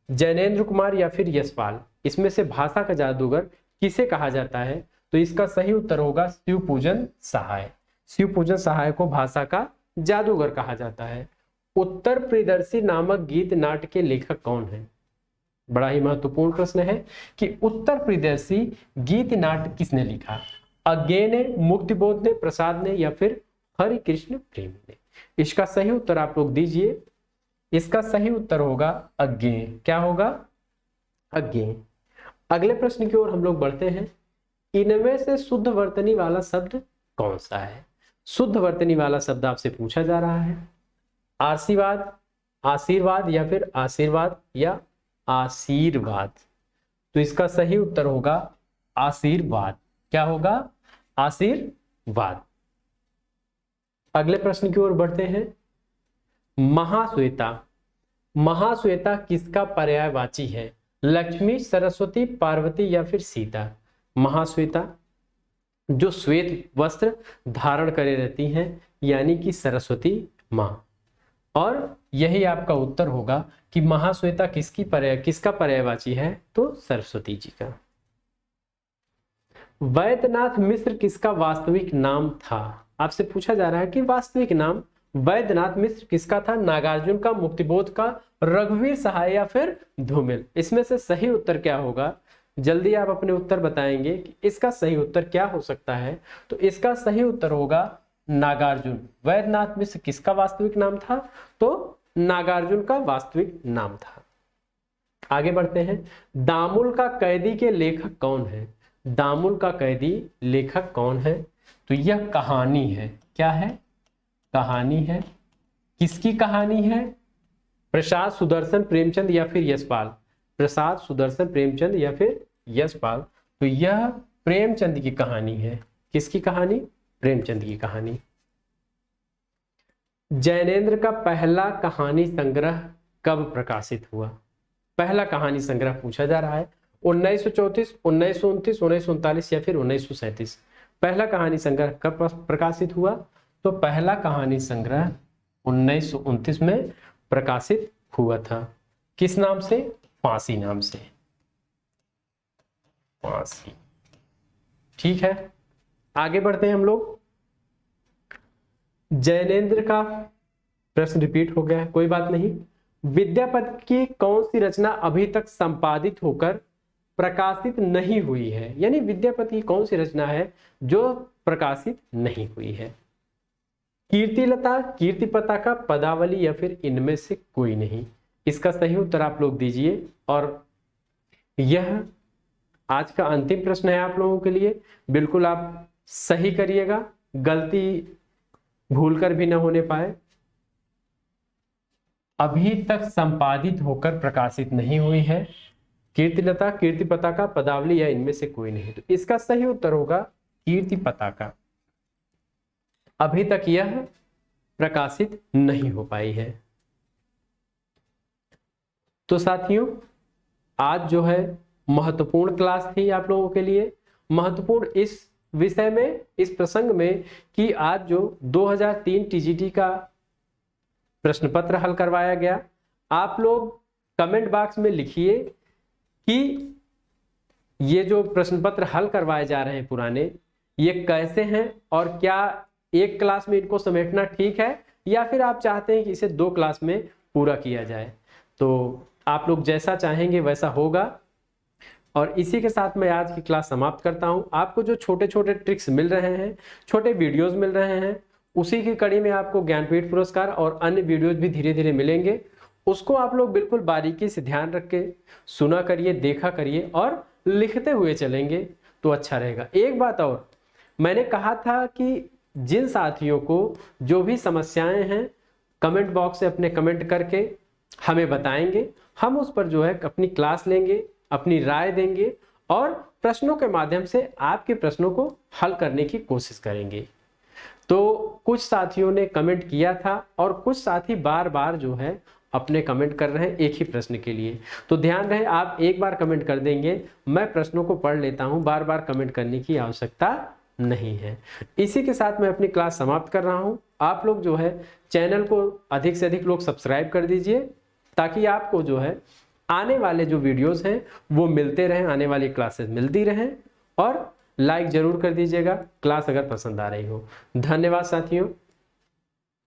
जैनेन्द्र कुमार या फिर यशपाल। इसमें से भाषा का जादूगर किसे कहा जाता है? तो इसका सही उत्तर होगा शिव पूजन सहाय। शिव पूजन सहाय को भाषा का जादूगर कहा जाता है। उत्तर प्रियदर्शी नामक गीत नाट्य के लेखक कौन है? बड़ा ही महत्वपूर्ण प्रश्न है कि उत्तर प्रियदर्शी गीत नाट्य किसने लिखा? अज्ञे ने, मुक्तिबोध ने, प्रसाद ने या फिर हरि कृष्ण प्रेमी ने। इसका सही उत्तर आप लोग दीजिए। इसका सही उत्तर होगा अज्ञे। क्या होगा? अज्ञे। अगले प्रश्न की ओर हम लोग बढ़ते हैं। इनमें से शुद्ध वर्तनी वाला शब्द कौन सा है? शुद्ध वर्तनी वाला शब्द आपसे पूछा जा रहा है। आशीर्वाद, आशीर्वाद या फिर आशीर्वाद या आशीर्वाद। तो इसका सही उत्तर होगा आशीर्वाद। क्या होगा? आशीर्वाद। अगले प्रश्न की ओर बढ़ते हैं। महाश्वेता, महाश्वेता किसका पर्यायवाची है? लक्ष्मी, सरस्वती, पार्वती या फिर सीता। महाश्वेता जो श्वेत वस्त्र धारण करे रहती हैं, यानी कि सरस्वती माँ। और यही आपका उत्तर होगा कि महाश्वेता किसका पर्यायवाची है? तो सरस्वती जी का। वैद्यनाथ मिश्र किसका वास्तविक नाम था? आपसे पूछा जा रहा है कि वास्तविक नाम वैद्यनाथ मिश्र किसका था? नागार्जुन का, मुक्तिबोध का, रघुवीर सहाय या फिर धूमिल? इसमें से सही उत्तर क्या होगा? जल्दी आप अपने उत्तर बताएंगे कि इसका सही उत्तर क्या हो सकता है। तो इसका सही उत्तर होगा नागार्जुन। वैद्यनाथ मिश्र किसका वास्तविक नाम था? तो नागार्जुन का वास्तविक नाम था। आगे बढ़ते हैं। दामुल का कैदी के लेखक कौन है? दामुल का कैदी लेखक कौन है? तो यह कहानी है। क्या है? कहानी है। किसकी कहानी है? प्रसाद सुदर्शन प्रेमचंद या फिर यशपाल? प्रसाद सुदर्शन प्रेमचंद या फिर यशपाल? तो यह प्रेमचंद की कहानी है। किसकी कहानी? प्रेमचंद की कहानी। जैनेन्द्र का पहला कहानी संग्रह कब प्रकाशित हुआ? पहला कहानी संग्रह पूछा जा रहा है। 1934, 1929, 1939 या फिर 1937? पहला कहानी संग्रह कब प्रकाशित हुआ? तो पहला कहानी संग्रह 1929 में प्रकाशित हुआ था। किस नाम से? फांसी नाम से। फांसी। ठीक है, आगे बढ़ते हैं हम लोग। जैनेन्द्र का प्रश्न रिपीट हो गया है, कोई बात नहीं। विद्यापति की कौन सी रचना अभी तक संपादित होकर प्रकाशित नहीं हुई है? यानी विद्यापति की कौन सी रचना है जो प्रकाशित नहीं हुई है? कीर्तिलता, कीर्ति पताका, पदावली या फिर इनमें से कोई नहीं? इसका सही उत्तर आप लोग दीजिए। और यह आज का अंतिम प्रश्न है आप लोगों के लिए। बिल्कुल आप सही करिएगा, गलती भूलकर भी न होने पाए। अभी तक संपादित होकर प्रकाशित नहीं हुई है। कीर्तिलता, कीर्ति पताका, पदावली या इनमें से कोई नहीं? तो इसका सही उत्तर होगा कीर्ति पताका। अभी तक यह प्रकाशित नहीं हो पाई है। तो साथियों, आज जो है महत्वपूर्ण क्लास थी आप लोगों के लिए। महत्वपूर्ण इस विषय में, इस प्रसंग में कि आज जो 2003 टीजीटी का प्रश्न पत्र हल करवाया गया। आप लोग कमेंट बॉक्स में लिखिए कि ये जो प्रश्न पत्र हल करवाए जा रहे हैं पुराने, ये कैसे हैं और क्या एक क्लास में इनको समेटना ठीक है या फिर आप चाहते हैं कि इसे 2 क्लास में पूरा किया जाए? तो आप लोग जैसा चाहेंगे वैसा होगा। और इसी के साथ मैं आज की क्लास समाप्त करता हूं। आपको जो छोटे छोटे ट्रिक्स मिल रहे हैं, छोटे वीडियोस मिल रहे हैं, उसी की कड़ी में आपको ज्ञानपीठ पुरस्कार और अन्य वीडियोस भी धीरे धीरे मिलेंगे। उसको आप लोग बिल्कुल बारीकी से ध्यान रख के सुना करिए, देखा करिए और लिखते हुए चलेंगे तो अच्छा रहेगा। एक बात और, मैंने कहा था कि जिन साथियों को जो भी समस्याएं हैं कमेंट बॉक्स से अपने कमेंट करके हमें बताएंगे, हम उस पर जो है अपनी क्लास लेंगे, अपनी राय देंगे और प्रश्नों के माध्यम से आपके प्रश्नों को हल करने की कोशिश करेंगे। तो कुछ साथियों ने कमेंट किया था और कुछ साथी बार बार जो है अपने कमेंट कर रहे हैं एक ही प्रश्न के लिए। तो ध्यान रहे, आप एक बार कमेंट कर देंगे, मैं प्रश्नों को पढ़ लेता हूं, बार बार कमेंट करने की आवश्यकता नहीं है। इसी के साथ मैं अपनी क्लास समाप्त कर रहा हूं। आप लोग जो है चैनल को अधिक से अधिक लोग सब्सक्राइब कर दीजिए ताकि आपको जो है आने वाले जो वीडियोस हैं वो मिलते रहें, आने वाली क्लासेस मिलती रहें। और लाइक जरूर कर दीजिएगा क्लास अगर पसंद आ रही हो। धन्यवाद साथियों।